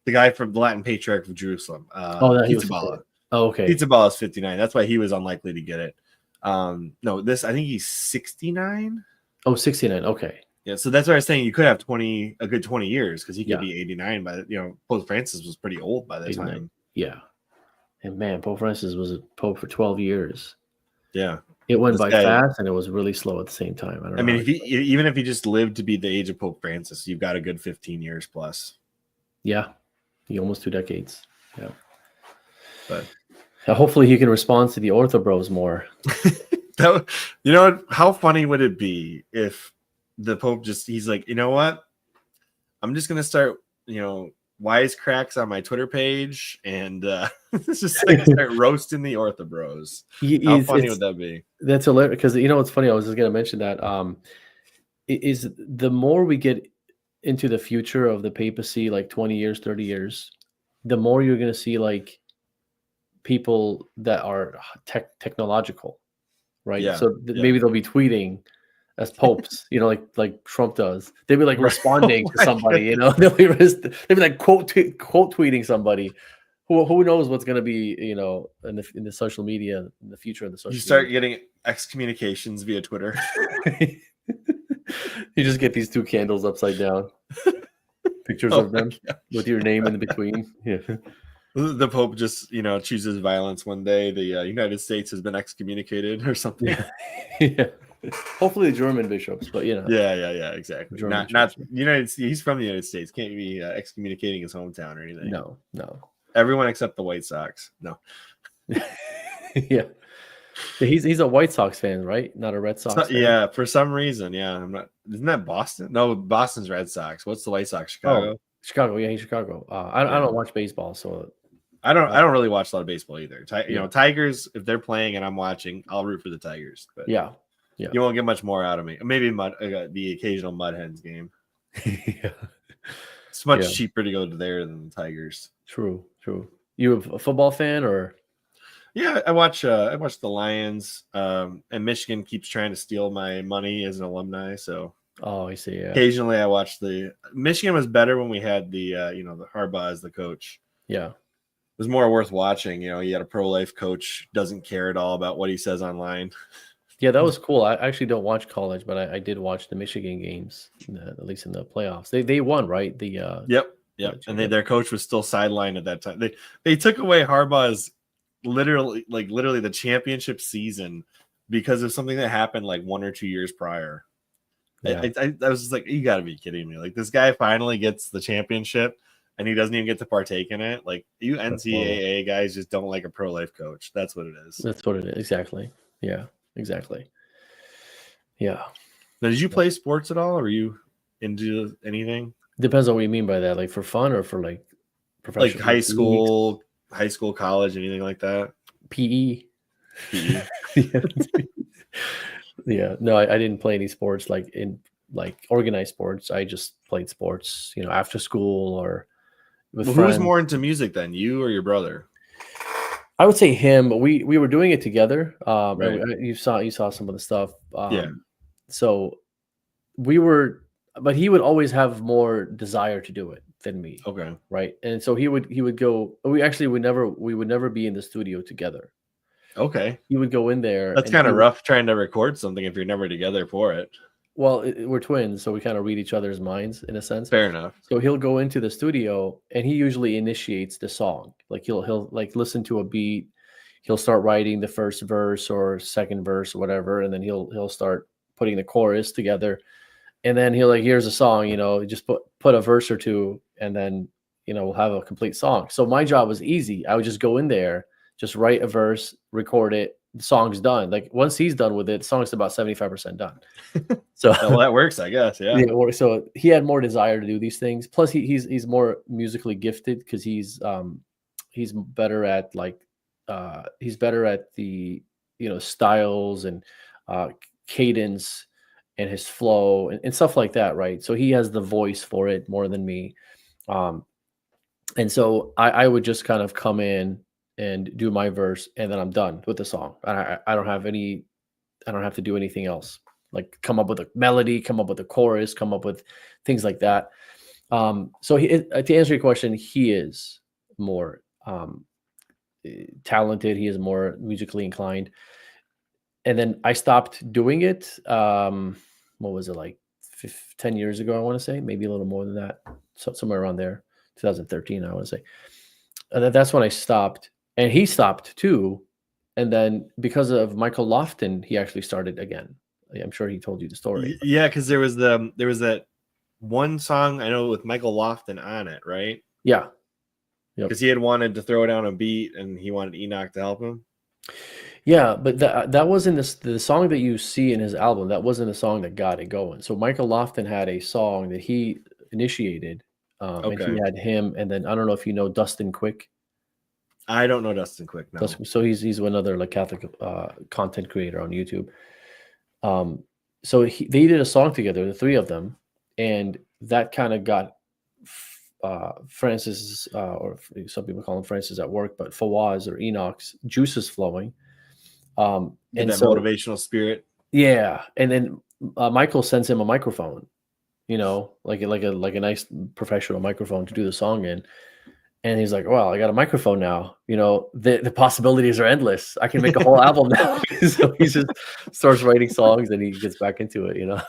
guy from the Latin Patriarch of Jerusalem. Pizzaballa. Oh, okay. Pizzaballa is 59. That's why he was unlikely to get it. No, I think he's 69. Oh, 69. Okay. Yeah, so that's what I was saying. You could have a good 20 years because he could Yeah. be 89 by Pope Francis was pretty old by that 89. time. Yeah. And man, Pope Francis was a pope for 12 years. Yeah. It went This by guy, fast and it was really slow at the same time. I don't I know. mean, even if he just lived to be the age of Pope Francis, you've got a good 15 years plus. Yeah. Almost 2 decades. Yeah. But hopefully he can respond to the Orthobros more. How funny would it be if the Pope he's like, you know what? I'm just going to start, wisecracks on my Twitter page and just like start roasting the Orthobros. How funny would that be? That's hilarious because what's funny. I was just going to mention that is the more we get into the future of the papacy, like 20 years, 30 years, the more you're going to see like people that are technological, right? Yeah, so maybe they'll be tweeting as popes, like Trump does. They'll be like responding to somebody, they'll be like quote tweeting somebody. Who knows what's going to be, in the social media in the future of the social. You start getting excommunications via Twitter. You just get these 2 candles upside down, pictures of them with your name in between. Yeah. The Pope just, chooses violence one day. The United States has been excommunicated or something. Yeah. Hopefully the German bishops, but Yeah, exactly. German Not United States. He's from the United States. Can't be excommunicating his hometown or anything. No. Everyone except the White Sox. No. Yeah. He's a White Sox fan, right? Not a Red Sox fan. Yeah, for some reason. Yeah, I'm not. Isn't that Boston? No, Boston's Red Sox. What's the White Sox? Chicago. Oh, Chicago. Yeah, he's Chicago. I don't watch baseball, so I don't really watch a lot of baseball either. Tigers, if they're playing and I'm watching, I'll root for the Tigers. But yeah. You won't get much more out of me. Maybe the occasional Mud Hens game. Yeah. It's much cheaper to go to there than the Tigers. True. You a football fan or? Yeah, I watch the Lions. And Michigan keeps trying to steal my money as an alumni. So I see. Yeah. Occasionally I watch Michigan was better when we had the the Harbaugh as the coach. Yeah. It was more worth watching. You had a pro-life coach, doesn't care at all about what he says online. Yeah, that was cool. I actually don't watch college, but I did watch the Michigan games, at least in the playoffs. They won, right? Yep. And their coach was still sidelined at that time. They took away Harbaugh's literally the championship season because of something that happened like 1 or 2 years prior. Yeah. I was just like, you got to be kidding me! Like this guy finally gets the championship and he doesn't even get to partake in it. Like you NCAA guys just don't like a pro-life coach. That's what it is. That's what it is. Exactly. Yeah. Exactly. Yeah. Now, did you play sports at all? Or were you into anything? Depends on what you mean by that. Like for fun or for like professional? Like high school, college, anything like that? PE. Yeah. No, I didn't play any sports like in like organized sports. I just played sports, after school or with friends. Who was more into music then, you or your brother? I would say him, but we were doing it together. Right. You saw some of the stuff. Yeah. So we were, but he would always have more desire to do it than me. Okay. Right. And so he would go. We would never be in the studio together. Okay. He would go in there. That's kind of rough trying to record something if you're never together for it. Well, we're twins, so we kind of read each other's minds in a sense. Fair enough. So he'll go into the studio and he usually initiates the song. Like he'll like listen to a beat, he'll start writing the first verse or second verse or whatever, and then he'll start putting the chorus together. And then he'll like, here's a song, just put a verse or two, and then we'll have a complete song. So my job was easy. I would just go in there, just write a verse, record it. The song's done. Like once he's done with it, the song's about 75% done. So well, that works, I guess. Yeah. So he had more desire to do these things. Plus, he's more musically gifted because he's better at the styles and cadence and his flow and stuff like that, right? So he has the voice for it more than me. And so I would just kind of come in and do my verse, and then I'm done with the song. I don't have to do anything else. Like come up with a melody, come up with a chorus, come up with things like that. So to answer your question, he is more talented. He is more musically inclined. And then I stopped doing it. What was it, like 10 years ago, I want to say, maybe a little more than that, so somewhere around there, 2013, I want to say. And that's when I stopped, and he stopped too. And then because of Michael Lofton, he actually started again. I'm sure he told you the story. Yeah, because there was that one song I know with Michael Lofton on it, right? Yeah. Yep. Because he had wanted to throw down a beat and he wanted Enoch to help him. Yeah, but that wasn't the song that you see in his album. That wasn't a song that got it going. So Michael Lofton had a song that he initiated, and he had him, and then I don't know if you know Dustin Quick. I don't know Dustin Quick. No. So he's another like Catholic content creator on YouTube. So they did a song together, the three of them, and that kind of got Francis, or some people call him Francis at work, but Fawaz or Enoch's juices flowing. And that motivational spirit. Yeah, and then Michael sends him a microphone, like a nice professional microphone to do the song in. And he's like, well, I got a microphone now. The possibilities are endless. I can make a whole album now. So he just starts writing songs and he gets back into it,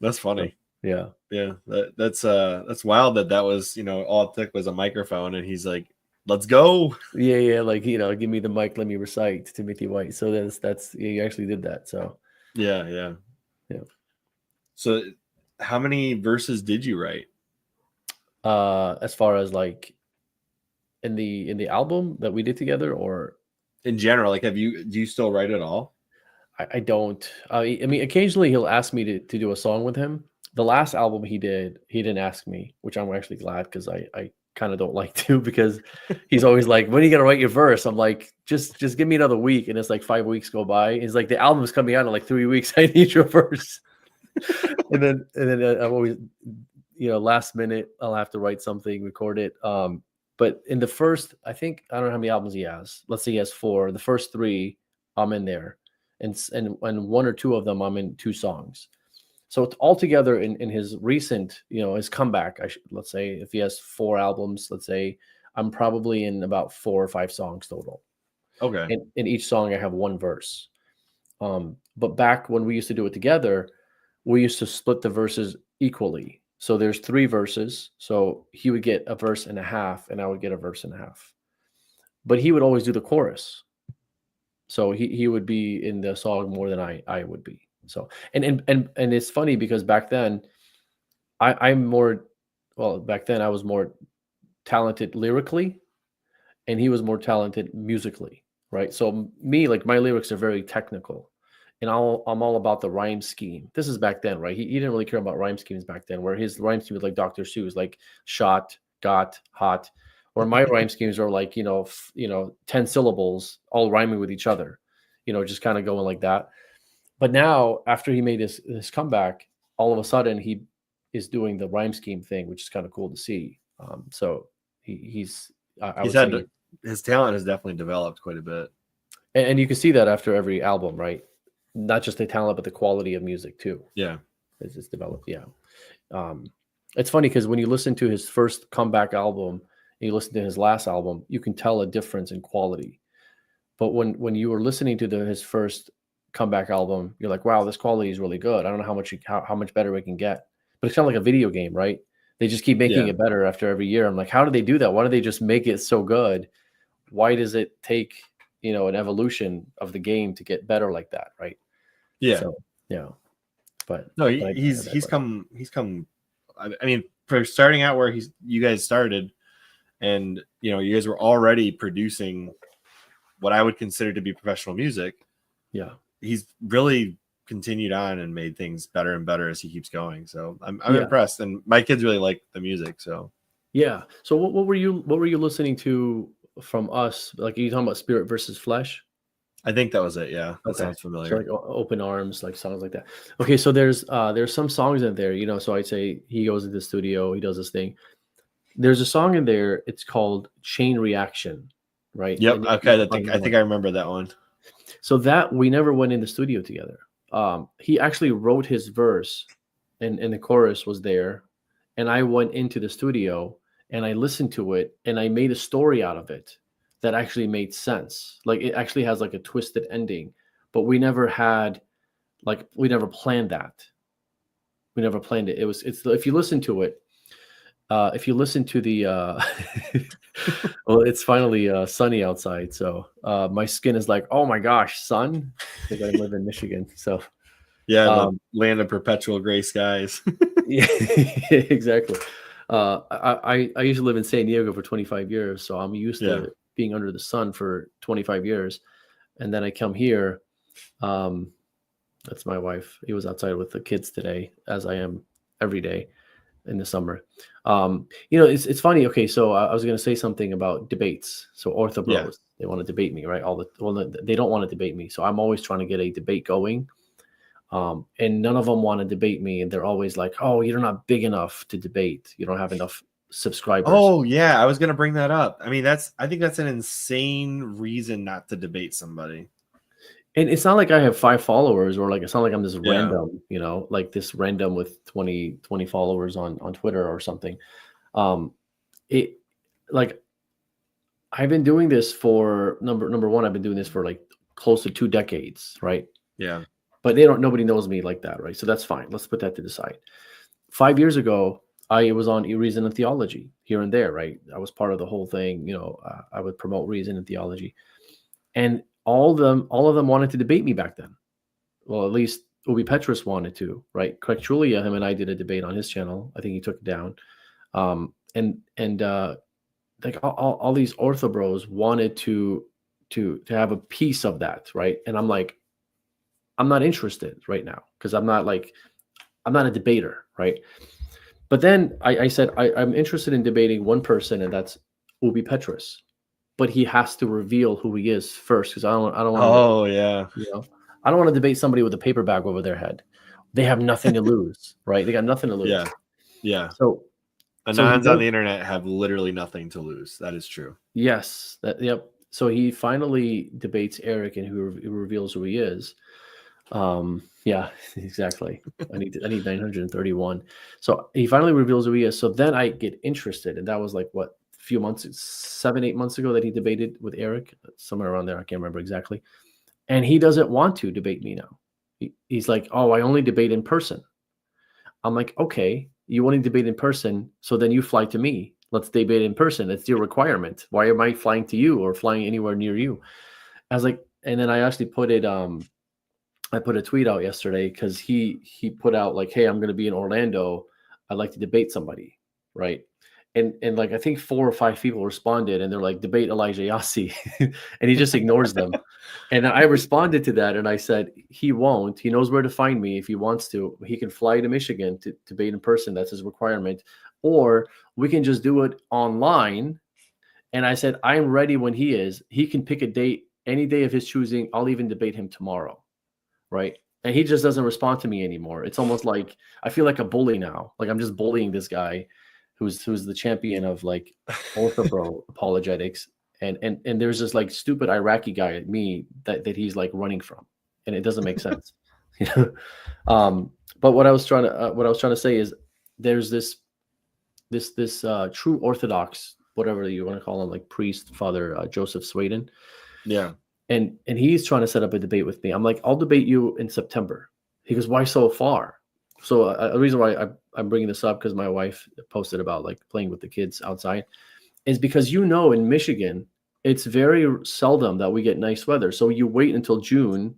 That's funny. So, yeah. That's wild that was, all it took was a microphone and he's like, let's go. Yeah. Like, give me the mic, let me recite Timothy White. So that's he actually did that. So yeah. So how many verses did you write? As far as like in the album that we did together, or in general, like do you still write at all? I don't. I mean, occasionally he'll ask me to do a song with him. The last album he didn't ask me, which I'm actually glad, because I kind of don't like to, because he's always like, when are you gonna write your verse? I'm like, just give me another week. And it's like 5 weeks go by. He's like, the album's coming out in like 3 weeks. I need your verse. and then I'm always, last minute I'll have to write something, record it. But in the first, I think, I don't know how many albums he has. Let's say he has 4. The first 3, I'm in there. And 1 or 2 of them, I'm in 2 songs. So it's all together in his recent, his comeback. Let's say if he has 4 albums, let's say I'm probably in about 4 or 5 songs total. Okay. And in each song, I have 1 verse. But back when we used to do it together, we used to split the verses equally. So there's 3 verses. So he would get a verse and a half, and I would get a verse and a half. But he would always do the chorus. So he would be in the song more than I would be. So and it's funny because back then back then I was more talented lyrically, and he was more talented musically, right? So me, like, my lyrics are very technical, and I'm all about the rhyme scheme. This is back then, right? He didn't really care about rhyme schemes back then, where his rhyme scheme was like Dr. Seuss, like shot, got, hot, or my rhyme schemes are like 10 syllables all rhyming with each other, just kind of going like that. But now, after he made his comeback, all of a sudden he is doing the rhyme scheme thing, which is kind of cool to see. So his talent has definitely developed quite a bit, and you can see that after every album, right? Not just the talent, but the quality of music too. Yeah, it's developed. Yeah, it's funny because when you listen to his first comeback album and you listen to his last album, you can tell a difference in quality. But when you were listening to his first comeback album, you're like, wow, this quality is really good. I don't know how much better it can get. But it's kind of like a video game, right? They just keep making it better after every year. I'm like, how do they do that? Why do they just make it so good? Why does it take an evolution of the game to get better like that, right? Yeah. So, yeah. But no, he's come. I mean, for starting out where you guys started, and you guys were already producing what I would consider to be professional music. Yeah. He's really continued on and made things better and better as he keeps going. So I'm impressed, and my kids really like the music. So yeah. So what were you listening to from us? Like, are you talking about Spirit versus Flesh? I think that was it. Yeah, that sounds familiar. So like Open Arms, like songs like that. Okay, so there's some songs in there. So I'd say he goes into the studio, he does this thing. There's a song in there. It's called Chain Reaction, right? Yep. Okay. I think I remember that one. So that we never went in the studio together. He actually wrote his verse, and the chorus was there, and I went into the studio and I listened to it and I made a story out of it that actually made sense. Like, it actually has like a twisted ending, but we never planned that. We never planned it. If you listen to it, if you listen to the, well, it's finally sunny outside. So my skin is like, oh my gosh, sun, because I live in Michigan. So Yeah, the land of perpetual gray skies. yeah, exactly. I used to live in San Diego for 25 years, so I'm used to being under the sun for 25 years. And then I come here. That's my wife. He was outside with the kids today, as I am every day in the summer. It's funny. Okay, so I was going to say something about debates. So Orthobros, they want to debate me, right? They don't want to debate me. So I'm always trying to get a debate going. And none of them want to debate me, and they're always like, "Oh, you're not big enough to debate. You don't have enough subscribers." Oh yeah, I was gonna bring that up. I mean, I think that's an insane reason not to debate somebody. And it's not like I have 5 followers, or like it's not like I'm this random, like this random with 20 followers on Twitter or something. It like I've been doing this for number one. I've been doing this for like close to 2 decades, right? Yeah. But nobody knows me like that, right? So that's fine. Let's put that to the side. 5 years ago, I was on Reason and Theology here and there, right? I was part of the whole thing. I would promote Reason and Theology, and all of them wanted to debate me back then. Well, at least Ubi Petrus wanted to, right? Craig Trulia, him and I did a debate on his channel. I think he took it down. Like all these Orthobros wanted to have a piece of that, right? And I'm like, I'm not interested right now, because I'm not a debater, right? But then I said I'm interested in debating one person, and that's Ubi Petrus, but he has to reveal who he is first, because I don't want. Oh yeah. I don't want to debate somebody with a paper bag over their head. They have nothing to lose, right? They got nothing to lose. Yeah. So anons on the internet have literally nothing to lose. That is true. Yes. Yep. So he finally debates Eric, and who reveals who he is. Yeah, exactly. I need 931. So he finally reveals who he is. So then I get interested, and that was like what, few months, 7-8 months ago, that he debated with Eric, somewhere around there. I can't remember exactly. And he doesn't want to debate me now. He's like, oh, I only debate in person. I'm like, okay, you only debate in person, so then you fly to me. Let's debate in person. It's your requirement. Why am I flying to you or flying anywhere near you? I was like, and then I actually put it, I put a tweet out yesterday, because he put out like, hey, I'm going to be in Orlando. I'd like to debate somebody, right? And like I think 4 or 5 people responded, and they're like, debate Elijah YASI, and he just ignores them. And I responded to that, and I said, he won't. He knows where to find me if he wants to. He can fly to Michigan to debate in person. That's his requirement. Or we can just do it online. And I said, I'm ready when he is. He can pick a date, any day of his choosing. I'll even debate him tomorrow. Right. And he just doesn't respond to me anymore. It's almost like I feel like a bully now. Like I'm just bullying this guy who's the champion of like Orthobro apologetics. And there's this like stupid Iraqi guy at me that he's like running from, and it doesn't make sense. But what I was trying to say is there's this true Orthodox, whatever you want to call him, like priest, Father Joseph Sweden. Yeah. And he's trying to set up a debate with me. I'm like, I'll debate you in September. He goes, why so far? So the reason why I'm bringing this up, because my wife posted about like playing with the kids outside, is because in Michigan, it's very seldom that we get nice weather. So you wait until June,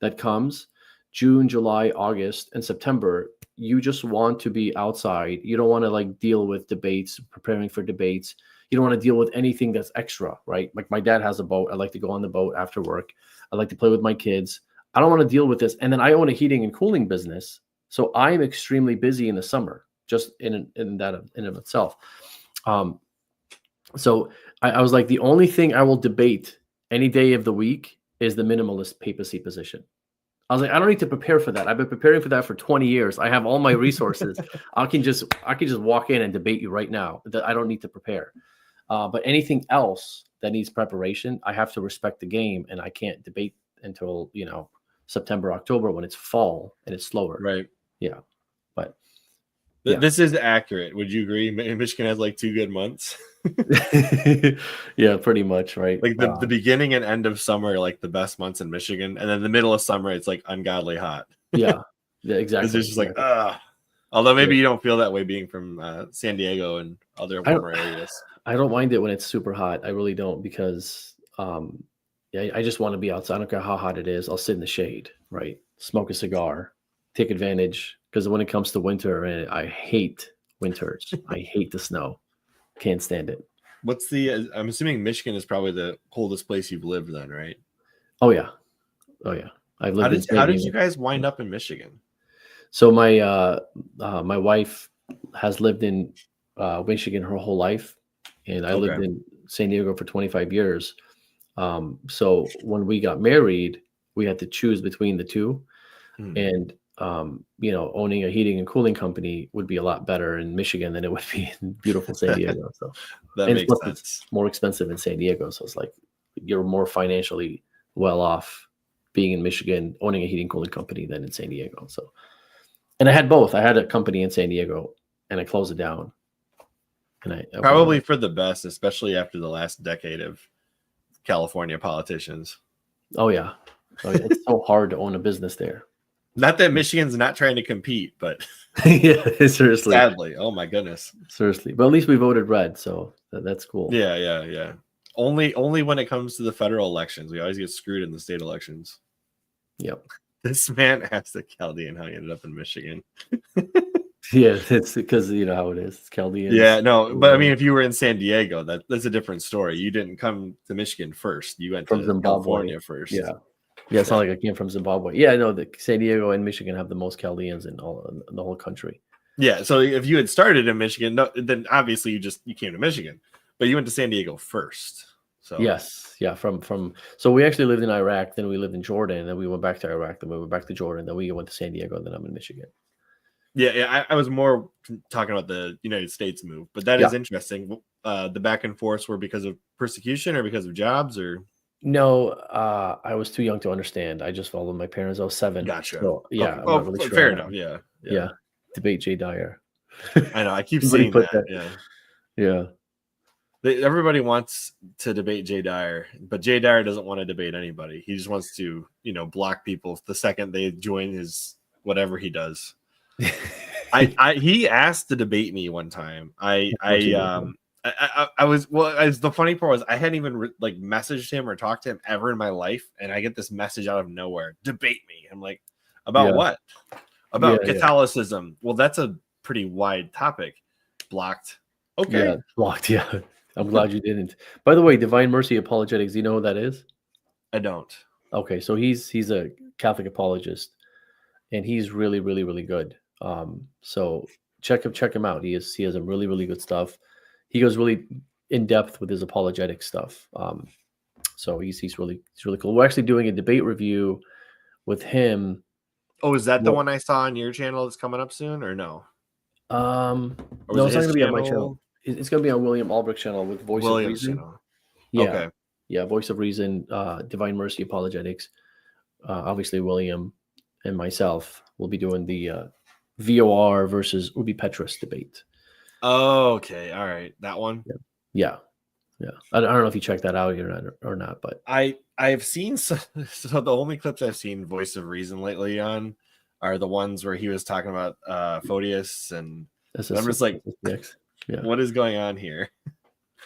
that comes June, July, August, and September. You just want to be outside. You don't want to like deal with debates, preparing for debates. You don't want to deal with anything that's extra, right? Like my dad has a boat. I like to go on the boat after work. I like to play with my kids. I don't want to deal with this. And then I own a heating and cooling business. So I'm extremely busy in the summer, just in that in of itself. So I was like, the only thing I will debate any day of the week is the minimalist papacy position. I was like, I don't need to prepare for that. I've been preparing for that for 20 years. I have all my resources. I can just walk in and debate you right now. I don't need to prepare. But anything else that needs preparation, I have to respect the game, and I can't debate until September, October, when it's fall and it's slower. Right. Yeah. But this is accurate. Would you agree? Michigan has like 2 good months. Yeah, pretty much, right? Like the beginning and end of summer are like the best months in Michigan, and then the middle of summer it's like ungodly hot. Yeah, exactly. It's just like Although maybe you don't feel that way being from San Diego and other warmer areas. I don't mind it when it's super hot. I really don't, because yeah, I just want to be outside. I don't care how hot it is. I'll sit in the shade, right? Smoke a cigar, take advantage. Because when it comes to winter, I hate winters. I hate the snow. Can't stand it. What's the? I'm assuming Michigan is probably the coldest place you've lived, then, right? Oh yeah, oh yeah. I've lived in. How did you guys wind up in Michigan? So my wife has lived in Michigan her whole life, and I lived in San Diego for 25 years. So when we got married, we had to choose between the two, and owning a heating and cooling company would be a lot better in Michigan than it would be in beautiful San Diego. So that makes sense. It's more expensive in San Diego, so it's like you're more financially well off being in Michigan owning a heating and cooling company than in San Diego. So, and I had both. I had a company in San Diego, and I closed it down. And I probably for the best, especially after the last decade of California politicians. Oh yeah, it's so hard to own a business there. Not that Michigan's not trying to compete, but yeah, seriously. Sadly, oh my goodness. Seriously, but at least we voted red, so that's cool. Yeah. Only when it comes to the federal elections, we always get screwed in the state elections. Yep. This man asked the Chaldean how he ended up in Michigan. Yeah, it's because you know how it is. It's Chaldean. Yeah, no, but I mean, if you were in San Diego, that's a different story. You didn't come to Michigan first. You went to California first. Yeah. Yeah, it's not like I came from Zimbabwe. Yeah, no, the San Diego and Michigan have the most Chaldeans in the whole country. Yeah, so if you had started in Michigan, then obviously you came to Michigan, but you went to San Diego first. So yes, yeah, from so we actually lived in Iraq, then we lived in Jordan, then we went back to Iraq, then we went back to Jordan, then we went to San Diego, then I'm in Michigan. Yeah, I was more talking about the United States move, but that is interesting. The back and forth were because of persecution or because of jobs, or no, I was too young to understand. I just followed my parents. I was 7. Gotcha. So, yeah, I'm not really sure. Fair enough. Yeah. Debate Jay Dyer. I know. I keep seeing that. Yeah. Everybody wants to debate Jay Dyer, but Jay Dyer doesn't want to debate anybody. He just wants to, block people the second they join his whatever he does. He asked to debate me one time. The funny part was I hadn't even messaged him or talked to him ever in my life, and I get this message out of nowhere: debate me. I'm like, about what? About Catholicism. Yeah. Well, that's a pretty wide topic. Blocked. Okay. Yeah, blocked. Yeah. I'm glad you didn't. By the way, Divine Mercy Apologetics, do you know what that is? I don't. Okay, so he's a Catholic apologist, and he's really, really, really good. So check him out. He has some really, really good stuff. He goes really in depth with his apologetic stuff. So he's really cool. We're actually doing a debate review with him. Oh, is that the one I saw on your channel that's coming up soon, or no? No, it's not going to be on my channel. It's going to be on William Albrecht's channel with Voice of Reason. Channel. Yeah, okay. Yeah, Voice of Reason, Divine Mercy Apologetics. Obviously, William and myself will be doing the VOR versus Ubi Petrus debate. Oh, okay. All right. That one? Yeah. I don't know if you checked that out or not, but I've seen so the only clips I've seen Voice of Reason lately on are the ones where he was talking about Photius, and I'm just like, what is going on here?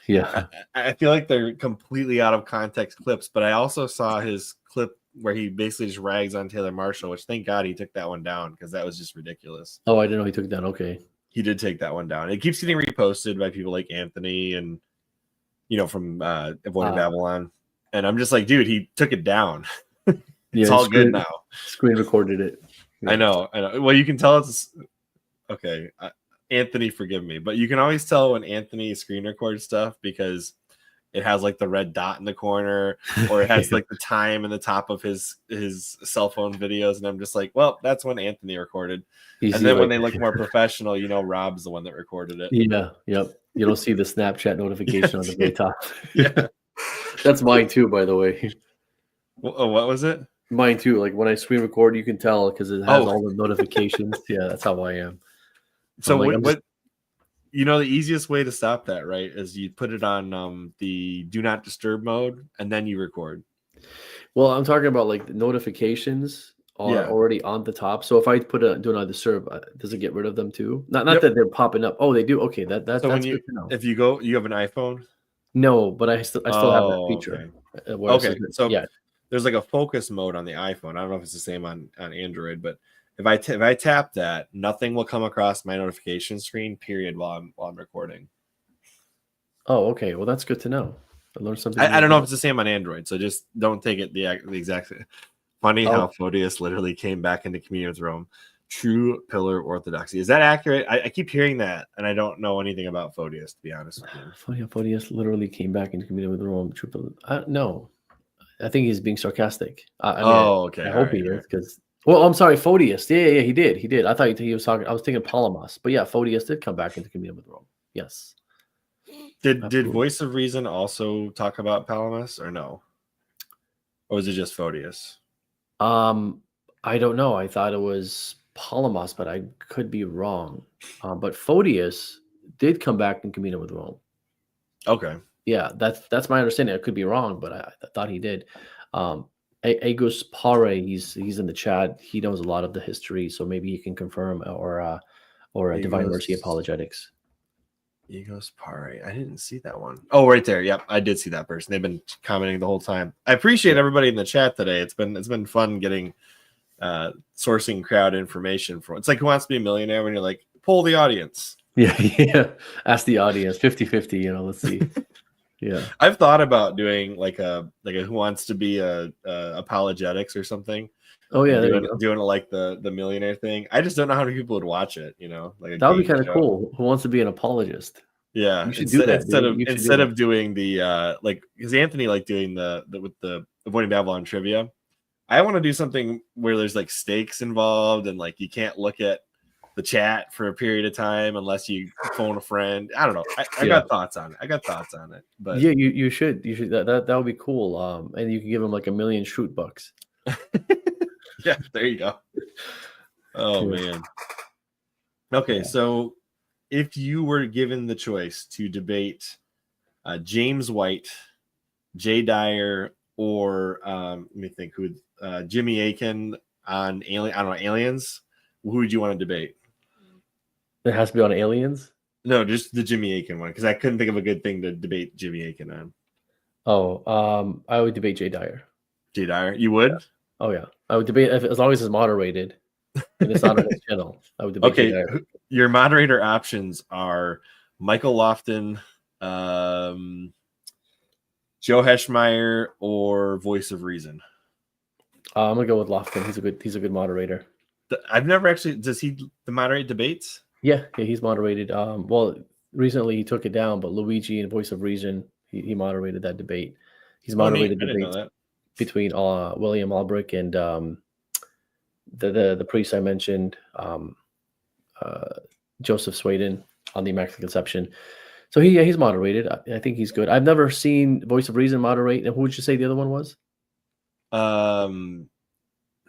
Yeah. I feel like they're completely out of context clips, but I also saw his clip where he basically just rags on Taylor Marshall, which thank God he took that one down, because that was just ridiculous. Oh, I didn't know he took it down. Okay. He did take that one down. It keeps getting reposted by people like Anthony and, from Avoiding Babylon. And I'm just like, dude, he took it down. It's all good now. Screen recorded it. Yeah. I know. Well, you can tell it's okay. Anthony, forgive me, but you can always tell when Anthony screen records stuff because it has the red dot in the corner, or it has the time in the top of his cell phone videos, and I'm just like, well, that's when Anthony recorded. And then when they look more professional, Rob's the one that recorded it. Yeah, yep. You don't see the Snapchat notification on the very top. Yeah, that's mine too, by the way. What was it? Mine too. Like when I screen record, you can tell because it has all the notifications. Yeah, that's how I am. So what? The easiest way to stop that, right, is you put it on the do not disturb mode, and then you record. Well, I'm talking about the notifications are already on the top. So if I do another serve, does it get rid of them too? Not Yep. that they're popping up. Oh, they do. Okay, So that's when good you to know. if you go, you have an iPhone. No, but I still have that feature. Okay. Where it says, So yeah. there's like a focus mode on the iPhone. I don't know if it's the same on Android, but if I tap that, nothing will come across my notification screen. Period. While I'm recording. Oh, okay. Well, that's good to know. I learned something. I don't know if it's the same on Android, so just don't take it the exact. Funny how Photius literally came back into communion with Rome. True pillar of orthodoxy. Is that accurate? I keep hearing that, and I don't know anything about Photius, to be honest with you. Photius literally came back into communion with Rome. True pillar. No, I think he's being sarcastic. I mean, okay. I hope he is, because. Well, I'm sorry, Photius. Yeah, he did. I thought he was talking. I was thinking Palamas, but yeah, Photius did come back into communion with Rome. Yes. Did Voice of Reason also talk about Palamas or no? Or was it just Photius? I don't know. I thought it was Palamas, but I could be wrong. But Photius did come back in communion with Rome. Okay. Yeah, that's my understanding. I could be wrong, but I thought he did. Agus Pare, he's in the chat. He knows a lot of the history, so maybe he can confirm or a Divine Mercy Apologetics. Egos Pare. I didn't see that one. Oh, right there. Yep, I did see that person. They've been commenting the whole time. I appreciate everybody in the chat today. It's been fun getting sourcing crowd information for. It's like Who Wants to Be a Millionaire when you're like, poll the audience. Yeah. Ask the audience. 50-50, let's see. Yeah. I've thought about doing like a Who Wants to Be a Apologetics or something. Oh yeah, doing it like the millionaire thing. I just don't know how many people would watch it. Like that would be kind of cool. Who wants to be an apologist? Yeah, you should do that instead of doing the because Anthony liked doing the with the Avoiding Babylon trivia. I want to do something where there's like stakes involved and like you can't look at the chat for a period of time unless you phone a friend. I don't know. I got thoughts on it. But yeah, you should that would be cool. And you can give him like $1 million shoot bucks. Yeah, there you go. Oh man. Okay, so if you were given the choice to debate James White, Jay Dyer, or let me think, who Jimmy Akin on aliens, who would you want to debate? It has to be on aliens? No, just the Jimmy Akin one, because I couldn't think of a good thing to debate Jimmy Akin on. Oh, I would debate Jay Dyer. Jay Dyer? You would? Yeah. Oh yeah. I would debate as long as it's moderated and it's not on his channel. I would debate Jay Dyer. Your moderator options are Michael Lofton, Joe Heschmeyer, or Voice of Reason. I'm gonna go with Lofton. He's a good moderator. I've never actually. Does he moderate debates? Yeah, he's moderated. Well, recently he took it down, but Luigi and Voice of Reason, he moderated that debate. He's moderated debates between William Albrecht and the priest I mentioned, Joseph Sweden on the Immaculate Conception. So he's moderated. I think he's good. I've never seen Voice of Reason moderate. And who would you say the other one was?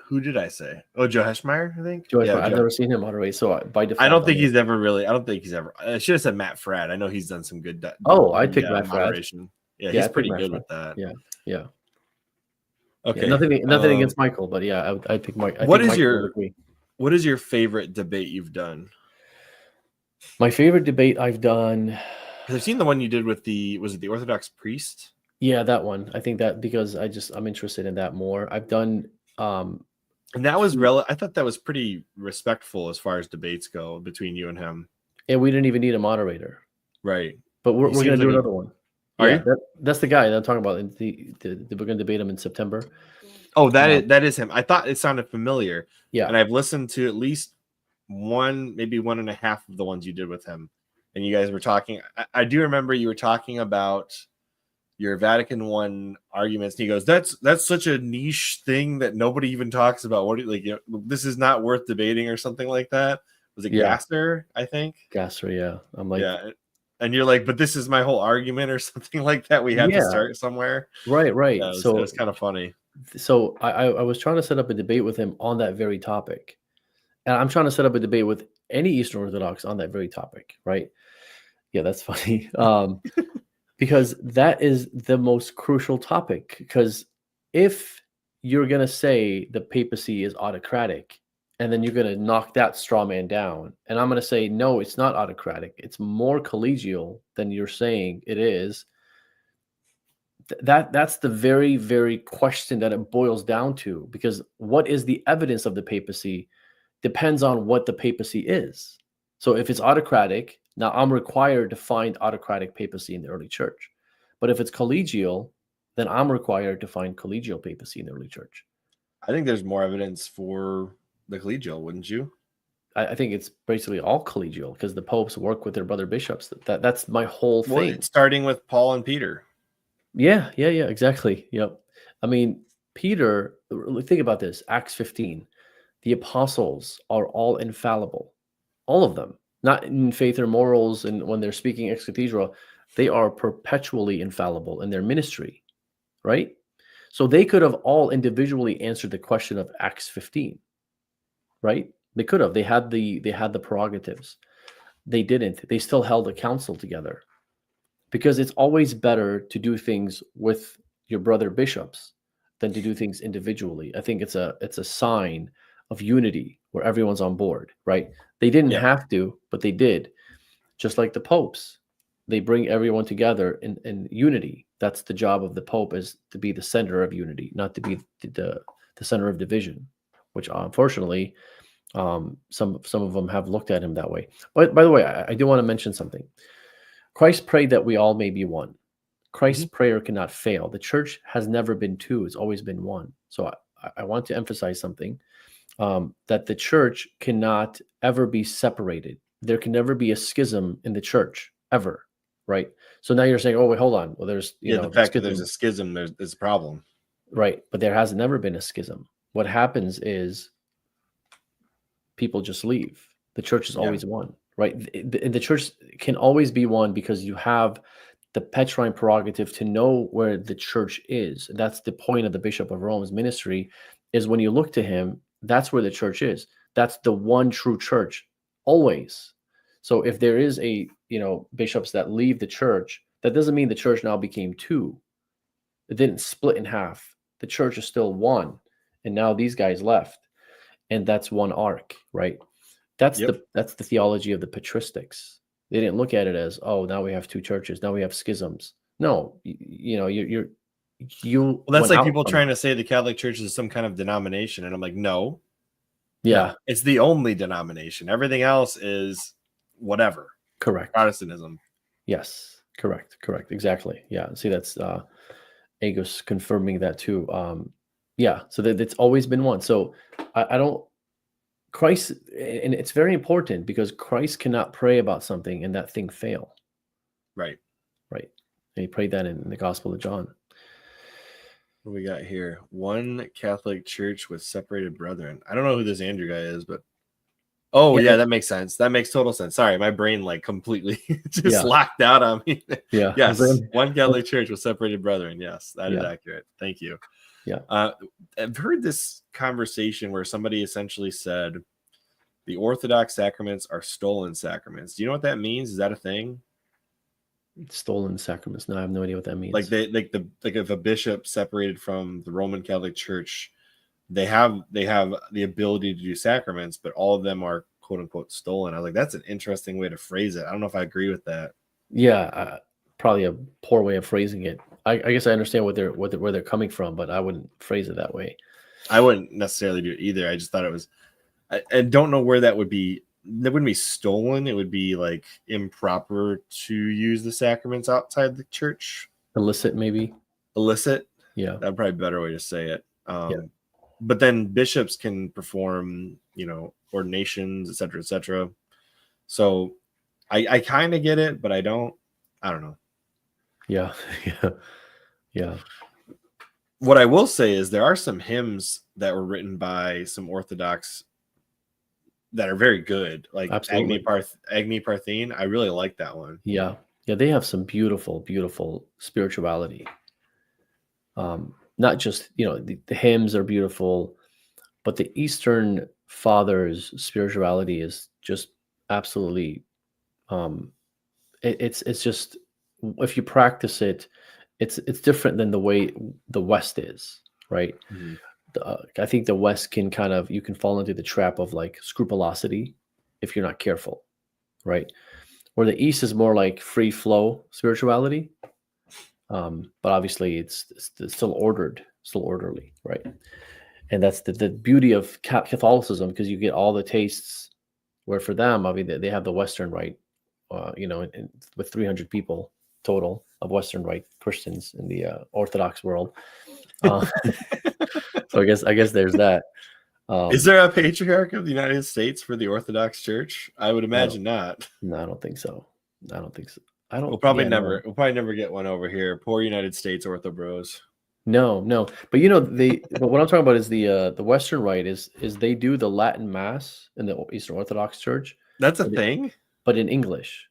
Who did I say? Oh, Joe Heschmeyer, I think. Joe Heschmeyer. I've never seen him moderate. So by default, I don't think he's ever. I should have said Matt Fradd. I know he's done some good. I picked Matt moderation. Fradd. Yeah, he's pretty good with that. Yeah. Okay. Yeah, nothing against Michael, but yeah, I pick Mike. What is your favorite debate you've done? My favorite debate I've done. I've seen the one you did with was it the Orthodox priest? Yeah, that one. I think that because I'm interested in that more. I've done. And that was I thought that was pretty respectful as far as debates go between you and him. And we didn't even need a moderator. Right. But we're going to do another one. Are you? That's the guy that I'm talking about. We're going to debate him in September. Oh, that is him. I thought it sounded familiar. Yeah. And I've listened to at least maybe 1.5 of the ones you did with him. And you guys were talking. I do remember you were talking about your Vatican I arguments. And he goes, that's such a niche thing that nobody even talks about. This is not worth debating or something like that. Was it Gasser, I think? Gasser, yeah. I'm like, yeah. And you're like, but this is my whole argument or something like that. We had to start somewhere. Right. Yeah, it was kind of funny. So I was trying to set up a debate with him on that very topic. And I'm trying to set up a debate with any Eastern Orthodox on that very topic, right? Yeah, that's funny. Because that is the most crucial topic. Because if you're going to say the papacy is autocratic, and then you're going to knock that straw man down. And I'm going to say, no, it's not autocratic. It's more collegial than you're saying it is. That's the very, very question that it boils down to, because what is the evidence of the papacy depends on what the papacy is. So if it's autocratic, now I'm required to find autocratic papacy in the early church. But if it's collegial, then I'm required to find collegial papacy in the early church. I think there's more evidence for the collegial, wouldn't you? I think it's basically all collegial because the popes work with their brother bishops. That's my whole Well, thing. it's starting with Paul and Peter. Yeah, exactly. Yep. I mean, Peter, think about this, Acts 15. The apostles are all infallible. All of them. Not in faith or morals, and when they're speaking ex cathedra, they are perpetually infallible in their ministry, right? So they could have all individually answered the question of Acts 15, right? They could have. They had the prerogatives. They didn't. They still held a council together, because it's always better to do things with your brother bishops than to do things individually. I think it's a sign of unity where everyone's on board, right? They didn't have to, but they did. Just like the popes, they bring everyone together in unity. That's the job of the pope, is to be the center of unity, not to be the center of division, which unfortunately some of them have looked at him that way. But by the way, I do want to mention something. Christ prayed that we all may be one. Christ's prayer cannot fail. The church has never been two; it's always been one. So I want to emphasize something, that the church cannot ever be separated. There can never be a schism in the church, ever, right? So now you're saying, oh, wait, hold on. Well, there's, The fact that there's a schism, there's a problem. Right, but there has never been a schism. What happens is people just leave. The church is always one, right? The church can always be one because you have the Petrine prerogative to know where the church is. That's the point of the Bishop of Rome's ministry, is when you look to him, that's where the church is. That's the one true church, always. So if there is bishops that leave the church, that doesn't mean the church now became two. It didn't split in half. The church is still one, and now these guys left, and that's one arc, right? That's the theology of the patristics. They didn't look at it as, oh, now we have two churches, now we have schisms. No, you. Well, that's like people trying to say the Catholic Church is some kind of denomination, and I'm like, no. Yeah, no, it's the only denomination. Everything else is whatever. Correct. Protestantism. Yes, correct, exactly. Yeah, see, that's Agus confirming that too. Yeah, so that it's always been one. So I don't. Christ, and it's very important because Christ cannot pray about something and that thing fail. Right. And he prayed that in the Gospel of John. What we got here? One Catholic Church with separated brethren. I don't know who this Andrew guy is, but that makes sense. That makes total sense. Sorry, my brain completely just locked out on me. Yeah. Yes, one Catholic Church with separated brethren. Yes, that is accurate. Thank you. Yeah. I've heard this conversation where somebody essentially said the Orthodox sacraments are stolen sacraments. Do you know what that means? Is that a thing? Stolen sacraments? No, I have no idea what that means. Like if a bishop separated from the Roman Catholic Church, they have the ability to do sacraments, but all of them are quote unquote stolen. I was like, that's an interesting way to phrase it. I don't know if I agree with that. Yeah, probably a poor way of phrasing it. I guess I understand where they're coming from, but I wouldn't phrase it that way. I wouldn't necessarily do it either. I just thought it was. I don't know where that would be. That wouldn't be stolen. It would be like improper to use the sacraments outside the church. Illicit, maybe. Illicit. Yeah, that'd probably be a better way to say it. But then bishops can perform, ordinations, etc., etc. So I kind of get it, but I don't know. Yeah. What I will say is there are some hymns that were written by some Orthodox that are very good, like Agni Parthene. I really like that one. Yeah, they have some beautiful spirituality. Not just the hymns are beautiful, but the Eastern Fathers' spirituality is just absolutely. It's just, if you practice it, it's different than the way the West is, right? I think the West can you can fall into the trap of like scrupulosity if you're not careful, right? Where the East is more like free flow spirituality, but obviously it's still ordered, still orderly, right? And that's the beauty of Catholicism, because you get all the tastes. Where for them, I mean, they have the Western Rite, with 300 people total of Western Rite Christians in the Orthodox world. Uh, so I guess there's that. Is there a patriarch of the United States for the Orthodox Church? I would I don't, imagine not. no, I don't think so. I don't think so. I don't. We'll probably Yeah, never no, we'll probably never get one over here. Poor United States Orthobros. no, no. But But what I'm talking about is the Western Rite is they do the Latin Mass in the Eastern Orthodox Church, That's a but thing in English.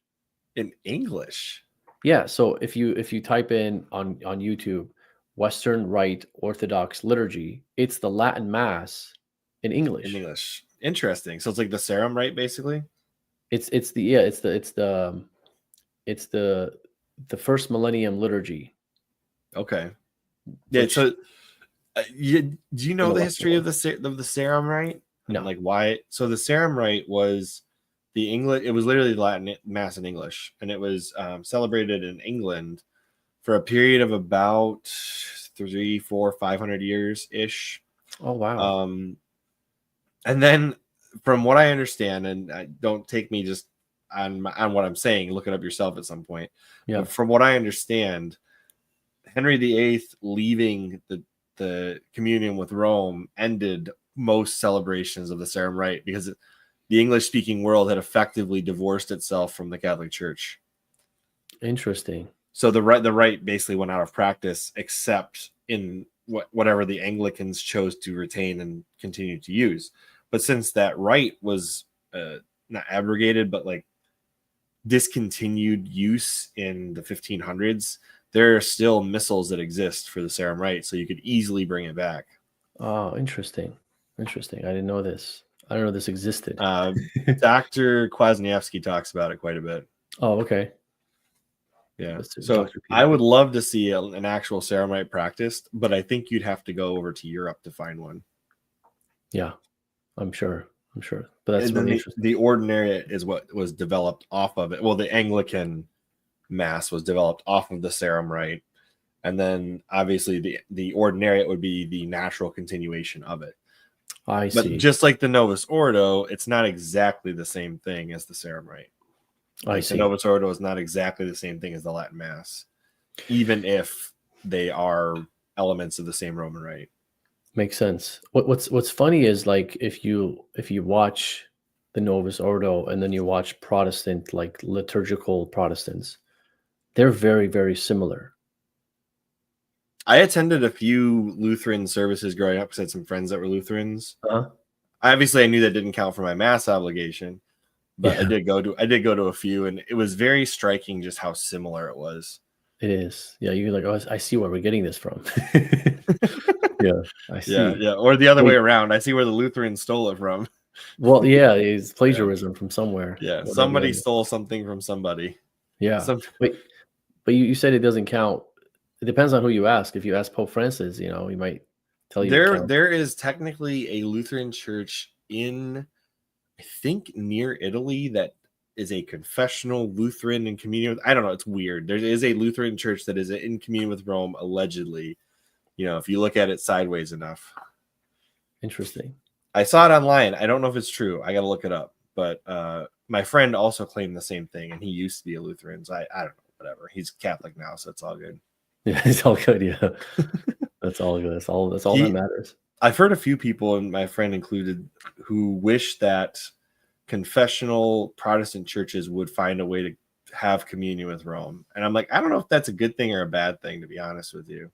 in English. Yeah. So if you type in on YouTube Western Rite Orthodox liturgy, it's the Latin Mass in In English. English. Interesting. So it's like the serum rite, basically. It's the yeah it's the first millennium liturgy, Okay. Yeah. which So, do you in know the the Western history of world. the serum rite and No. like why? So the serum rite was the English. It was literally the Latin Mass in English, and it was celebrated in England for a period of about 3, 4, 500 years ish. Oh wow. Um, and then, from what I understand, and don't take me just on what I'm saying, look it up yourself at some point. Yeah. But from what I understand, Henry VIII leaving the communion with Rome ended most celebrations of the Serum Rite because the English speaking world had effectively divorced itself from the Catholic Church. Interesting. So the rite basically went out of practice, except in whatever the Anglicans chose to retain and continue to use. But since that rite was not abrogated, but like discontinued use in the 1500s, there are still missals that exist for the Serum Rite, so you could easily bring it back. Oh, interesting. Interesting. I didn't know this. I didn't know this existed. Dr. Kwasniewski talks about it quite a bit. Oh, okay. Yeah. Let's do So Dr. I would Peter. love to see an actual Serum Rite practiced, but I think you'd have to go over to Europe to find one. Yeah, I'm sure. I'm sure. But that's And then really interesting. the ordinariate is what was developed off of it. Well, the Anglican Mass was developed off of the Serum Rite. And then obviously the ordinariate would be the natural continuation of it. I But see. just like the Novus Ordo, it's not exactly the same thing as the Serum Rite. I Like the see. Novus Ordo is not exactly the same thing as the Latin Mass, even if they are elements of the same Roman Rite. Makes sense. What's funny is like if you watch the Novus Ordo and then you watch Protestant, like liturgical Protestants, they're very, very similar. I attended a few Lutheran services growing up because I had some friends that were Lutherans. Uh-huh. Obviously, I knew that didn't count for my Mass obligation, but Yeah, I did go to a few, and it was very striking just how similar it was. it is. Yeah, you're like, oh, I see where we're getting this from. Yeah, I Yeah, see. yeah, or the other way Wait, around. I see where the Lutherans stole it from. well, yeah, it's Yeah, plagiarism from somewhere. yeah. One or the Somebody other. stole something from somebody. Yeah. Some Wait, but you said it doesn't count. It depends on who you ask. If you ask Pope Francis, he might tell you it counts. there is technically a Lutheran church in, I think, near Italy that is a confessional Lutheran in communion with, I don't know, it's weird. There is a Lutheran church that is in communion with Rome, allegedly. If you look at it sideways enough. Interesting. I saw it online. I don't know if it's true. I got to look it up. But my friend also claimed the same thing, and he used to be a Lutheran. So I don't know, whatever. He's Catholic now, so it's all good. Yeah, it's all good. Yeah, that's all good. That's all that matters. I've heard a few people, and my friend included, who wish that confessional Protestant churches would find a way to have communion with Rome. And I'm like, I don't know if that's a good thing or a bad thing, to be honest with you.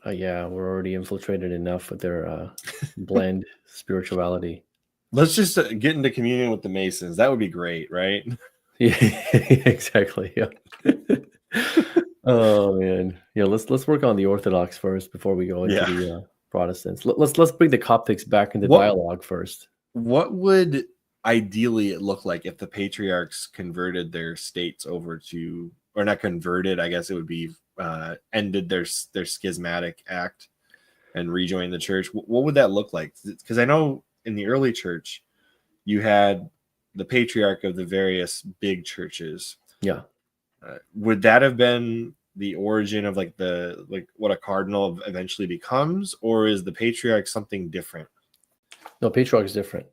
Yeah, we're already infiltrated enough with their blend spirituality. Let's just get into communion with the Masons. That would be great, right? Yeah, exactly. Yeah. Oh man, yeah. Let's work on the Orthodox first before we go into Yeah. the Protestants. Let's bring the Coptics back into What dialogue first. what would ideally it look like if the patriarchs converted their states over to, or not converted, I guess it would be ended their schismatic act and rejoin the church, what would that look like? Because I know in the early church, you had the patriarch of the various big churches. Yeah. Would that have been the origin of like what a cardinal eventually becomes, or is the patriarch something different? No, patriarch is different.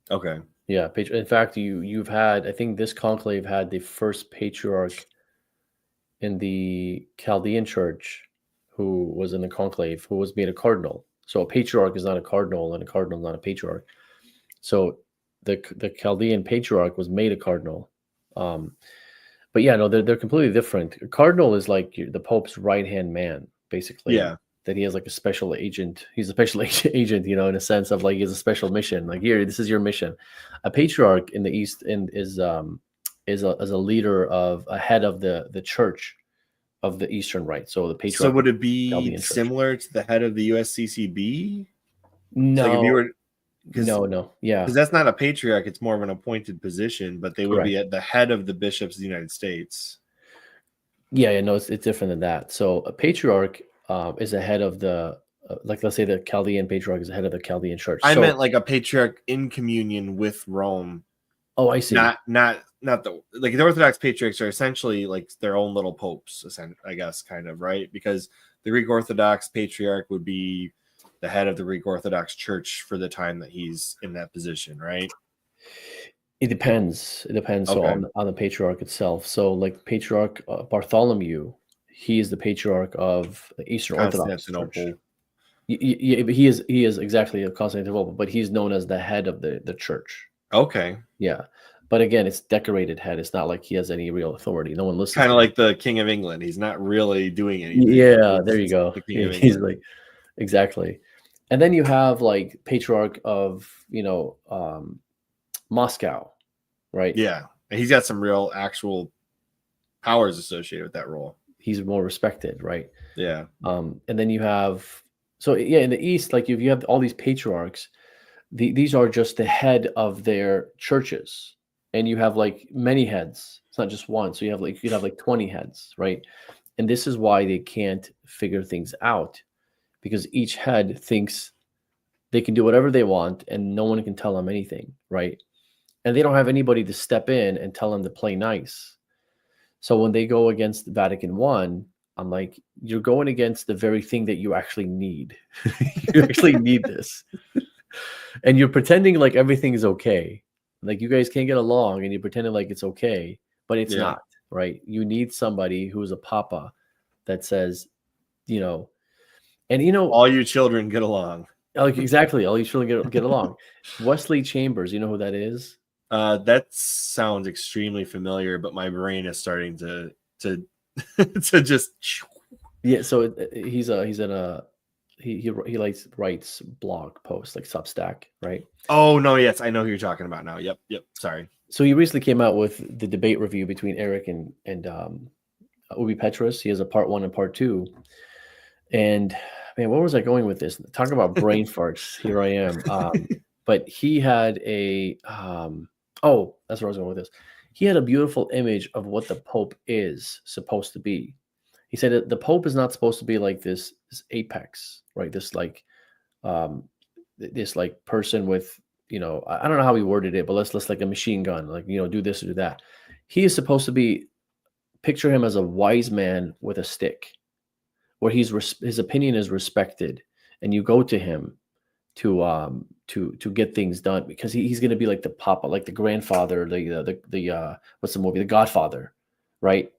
Okay. Yeah, in fact, you've had, I think this conclave had the first patriarch in the Chaldean church who was in the conclave, who was made a cardinal. So a patriarch is not a cardinal, and a cardinal is not a patriarch. So the Chaldean patriarch was made a cardinal. But yeah, no, they're completely different. A cardinal is like the Pope's right-hand man, basically. Yeah. That he has like a special agent. He's a special agent, in a sense of like he has a special mission. Like, here, this is your mission. A patriarch in the East is a leader of a head of the church of the Eastern Rite. So the patriarch. So would it be similar to the head of the USCCB? No. So like if you were, no, yeah, because that's not a patriarch; it's more of an appointed position. But they would be at the head of the bishops of the United States. Yeah, no, it's different than that. So a patriarch is a head of the like, let's say the Chaldean patriarch is the head of the Chaldean church. I meant like a patriarch in communion with Rome. Oh, I see. Not the like the Orthodox patriarchs are essentially like their own little popes, I guess, kind of, right? Because the Greek Orthodox patriarch would be the head of the Greek Orthodox Church for the time that he's in that position, right? It depends. Okay. So on the patriarch itself. So like Patriarch Bartholomew, he is the patriarch of the Eastern Orthodox Church. Yeah, but he is exactly a Constantinople, but he's known as the head of the church. Okay. Yeah. But again, it's decorated head. It's not like he has any real authority. No one listens. Kind of like the King of England. He's not really doing anything. Yeah, there you go. He's like, exactly. And then you have like patriarch of, Moscow, right? Yeah. And he's got some real actual powers associated with that role. He's more respected, right? Yeah. And then you have, so yeah, in the East, like if you have all these patriarchs, these are just the head of their churches, and you have like many heads. It's not just one. So you could have like 20 heads, right? And this is why they can't figure things out, because each head thinks they can do whatever they want and no one can tell them anything, right? And they don't have anybody to step in and tell them to play nice. So when they go against Vatican I, I'm like, you're going against the very thing that you actually need. You actually need this. And you're pretending like everything is okay. Like you guys can't get along and you're pretending like it's okay, but it's not, right? You need somebody who's a papa that says, and all you children get along. Exactly. All you children get along. Wesley Chambers, you know who that is? That sounds extremely familiar, but my brain is starting to to just. Yeah. So he writes blog posts like Substack, right? Oh no, yes, I know who you're talking about now. Yep. Sorry. So he recently came out with the debate review between Eric and Ubi Petrus. He has a part 1 and part 2. And man, where was I going with this? Talking about brain farts. Here I am. But he had a that's where I was going with this. He had a beautiful image of what the Pope is supposed to be. He said that the Pope is not supposed to be like this apex, right? This like person with, I don't know how he worded it, but let's like a machine gun, like, do this or do that. He is supposed to be, picture him as a wise man with a stick, where his opinion is respected, and you go to him to get things done, because he's going to be like the papa, like the grandfather, the what's the movie, The Godfather, right?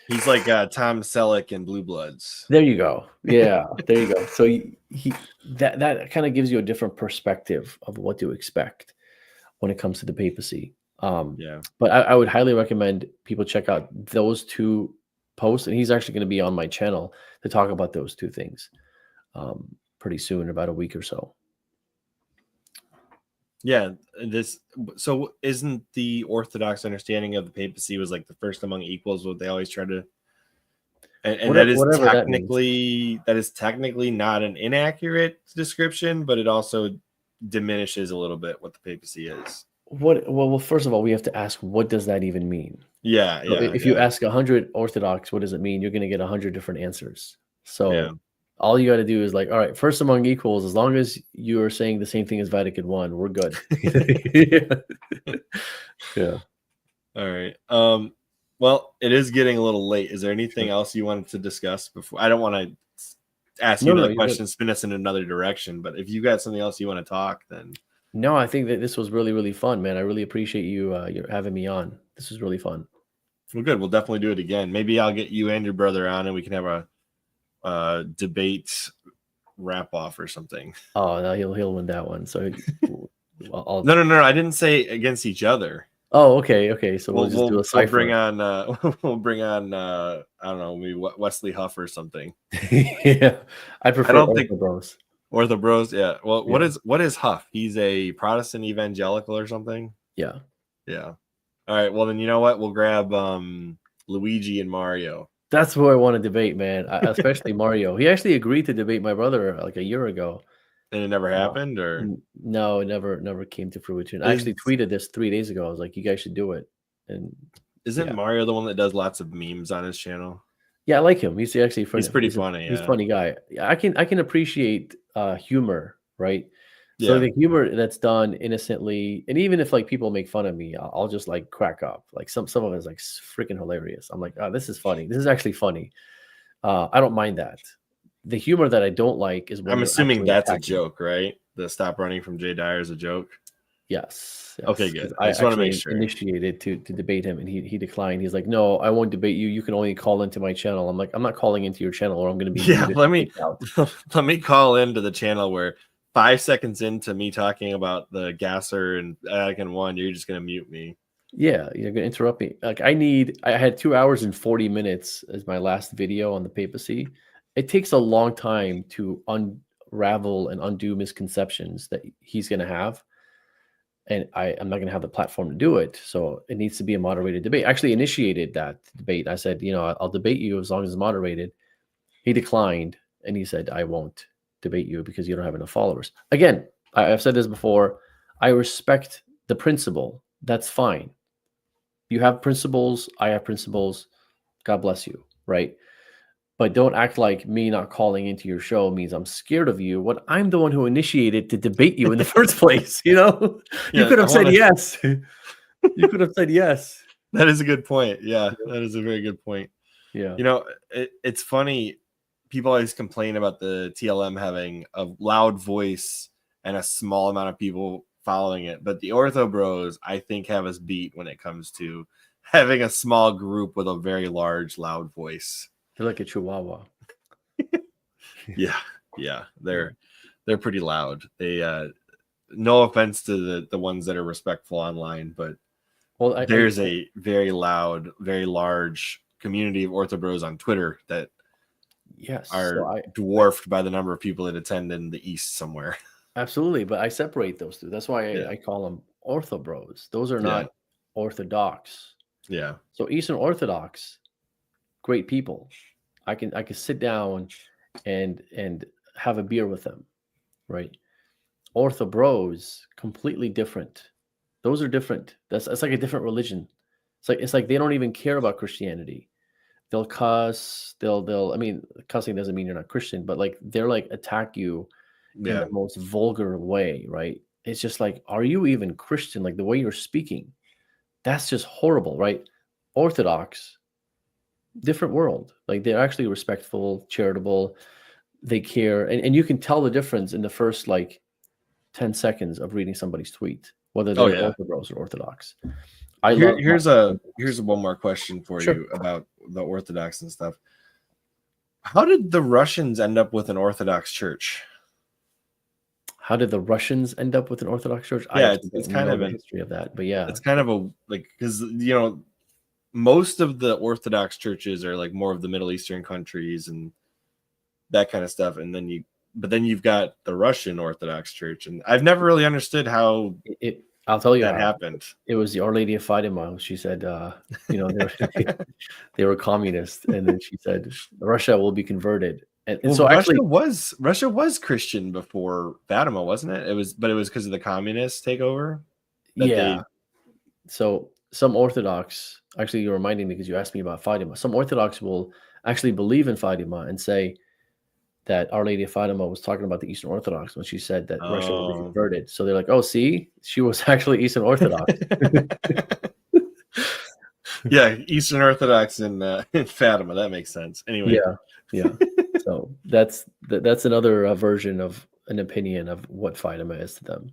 He's like Tom Selleck in Blue Bloods. There you go. Yeah, there you go. So he that kind of gives you a different perspective of what to expect when it comes to the papacy. But I would highly recommend people check out those 2 posts, and he's actually going to be on my channel to talk about those 2 things pretty soon, in about a week or so. Yeah, so isn't the Orthodox understanding of the papacy was like the first among equals, what they always try to, and that is technically not an inaccurate description, but it also diminishes a little bit what the papacy is. Well, first of all, we have to ask, what does that even mean? If you ask 100 Orthodox, what does it mean? You're going to get 100 different answers. So all you got to do is like, all right, first among equals, as long as you are saying the same thing as Vatican I, we're good. Yeah. All right. Well, it is getting a little late. Is there anything else you wanted to discuss before? I don't want to ask you another question, spin us in another direction, but if you got something else you want to talk, then. No, I think that this was really, really fun, man. I really appreciate you having me on. This was really fun. Well, good. We'll definitely do it again. Maybe I'll get you and your brother on, and we can have a debate wrap off or something. Oh, no, he'll win that one. So No. I didn't say against each other. Oh, okay. So we'll just do a cipher. We'll bring on I don't know, maybe Wesley Huff or something. Yeah, I prefer Orthobros. Orthobros, yeah. Well, yeah. What is Huff? He's a Protestant evangelical or something. Yeah. All right. Well, then you know what? We'll grab Luigi and Mario. That's who I want to debate, man. Especially Mario. He actually agreed to debate my brother like a year ago. And it never happened, or no, it never came to fruition. I actually tweeted this 3 days ago. I was like, you guys should do it. And isn't Mario the one that does lots of memes on his channel? Yeah, I like him. He's actually funny. He's pretty funny. He's a funny guy. I can appreciate humor, right? So the humor that's done innocently, and even if like people make fun of me, I'll just like crack up. Like some of it is like freaking hilarious. I'm like, oh, this is funny. This is actually funny. I don't mind that. The humor that I don't like is when I'm assuming that's a joke, right? The stop running from Jay Dyer is a joke. Yes. Okay, good. I just want to make sure. Initiated to debate him, and he declined. He's like, "No, I won't debate you. You can only call into my channel." I'm like, "I'm not calling into your channel, or I'm going to be." Yeah, let me call into the channel where 5 seconds into me talking about the gasser and Vatican I, you're just going to mute me. Yeah, you're going to interrupt me. Like I had 2 hours and 40 minutes as my last video on the papacy. It takes a long time to unravel and undo misconceptions that he's going to have. And I'm not going to have the platform to do it. So it needs to be a moderated debate. I actually initiated that debate. I said, I'll debate you as long as it's moderated. He declined, and he said, I won't debate you because you don't have enough followers. Again, I've said this before. I respect the principle. That's fine. You have principles. I have principles. God bless you, right? But don't act like me not calling into your show means I'm scared of you when I'm the one who initiated to debate you in the first place. You could have said yes. You could have said yes. That is a good point. Yeah, that is a very good point. Yeah. It's funny. People always complain about the TLM having a loud voice and a small amount of people following it. But the Orthobros, I think, have us beat when it comes to having a small group with a very large, loud voice. They're like a chihuahua. Yeah. They're pretty loud. They no offense to the ones that are respectful online, but there's a very loud, very large community of Orthobros on Twitter that are dwarfed by the number of people that attend in the East somewhere. Absolutely, but I separate those two. That's why I call them Orthobros. Those are not Orthodox. Yeah. So Eastern Orthodox, great people. I can sit down and have a beer with them, right? Orthobros, completely different. Those are different. It's like a different religion. It's like they don't even care about Christianity. They'll cuss. They'll. I mean, cussing doesn't mean you're not Christian, but like they're like attack you in the most vulgar way, right? It's just like, are you even Christian? Like the way you're speaking, that's just horrible, right? Orthodox, different world. Like they're actually respectful, charitable. They care, and you can tell the difference in the first like 10 seconds of reading somebody's tweet, whether they're Orthobros or Orthodox. Here's one more question for you about the Orthodox and stuff. How did the Russians end up with an Orthodox church? How did the Russians end up with an Orthodox church? Yeah, it's kind of a history of that, but yeah, it's kind of a like because most of the Orthodox churches are like more of the Middle Eastern countries and that kind of stuff, and then you've got the Russian Orthodox Church, and I've never really understood how I'll tell you that happened. It was the Our Lady of Fatima. She said, they were communist, and then she said Russia will be converted. And so Russia was Christian before Fatima, wasn't it? It was because of the communist takeover. So some Orthodox, actually, you're reminding me because you asked me about Fatima. Some Orthodox will actually believe in Fatima and say that Our Lady of Fatima was talking about the Eastern Orthodox when she said that Russia will be Oh. converted. So they're like, oh, see, she was actually Eastern Orthodox. Yeah, Eastern Orthodox and Fatima. That makes sense. Anyway. Yeah. So that's another version of an opinion of what Fatima is to them,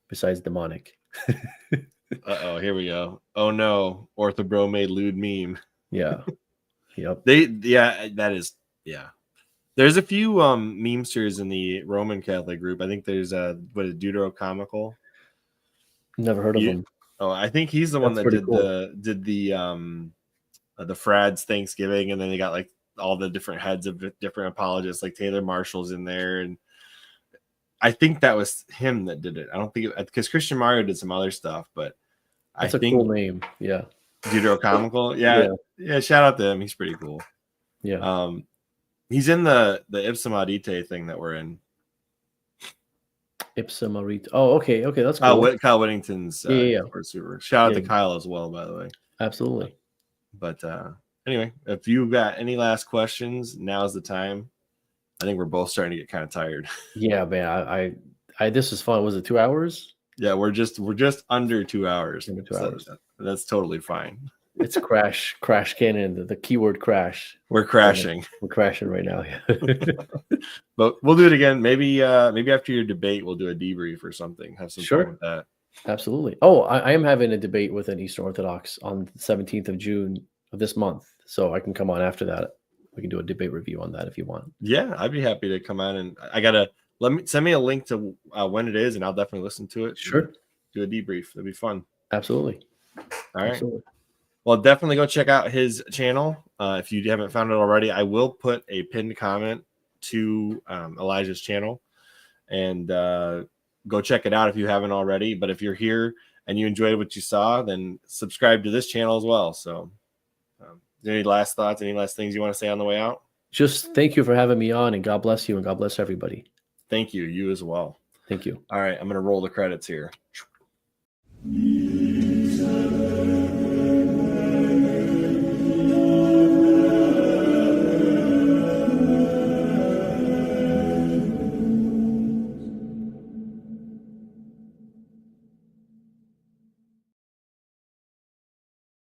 besides demonic. Uh-oh, here we go. Oh no, Orthobro made lewd meme. Yeah. Yep. That is. There's a few memesters in the Roman Catholic group. I think there's what is Deuterocomical. Never heard of him. Oh, I think he's the one that did the Frads Thanksgiving, and then they got like all the different heads of different apologists, like Taylor Marshall's in there, and I think that was him that did it. I don't think because Christian Mario did some other stuff, but that's I think cool name. Yeah, Deuterocomical. Yeah. Shout out to him. He's pretty cool. Yeah. He's in the Ipsum Audite thing that we're in. Ipsum Audite. Oh, okay, that's cool. Kyle Whittington's super. Shout out to Kyle as well, by the way. Absolutely. But anyway, if you've got any last questions, now's the time. I think we're both starting to get kind of tired. Yeah, man. I this was fun. Was it 2 hours? Yeah, we're just under 2 hours. Under 2 hours. That's totally fine. It's crash Canon. The keyword crash. We're crashing. We're crashing right now. But we'll do it again. Maybe after your debate, we'll do a debrief or something. Have some fun with that. Absolutely. Oh, I am having a debate with an Eastern Orthodox on the 17th of June of this month, so I can come on after that. We can do a debate review on that if you want. Yeah, I'd be happy to come on, and send me a link to when it is, and I'll definitely listen to it. Sure. Do a debrief. That'd be fun. Absolutely. All right. Absolutely. Well, definitely go check out his channel. If you haven't found it already, I will put a pinned comment to Elijah's channel, and go check it out if you haven't already. But if you're here and you enjoyed what you saw, then subscribe to this channel as well. So any last thoughts, any last things you want to say on the way out? Just thank you for having me on, and God bless you, and God bless everybody. Thank you. You as well. Thank you. All right. I'm going to roll the credits here.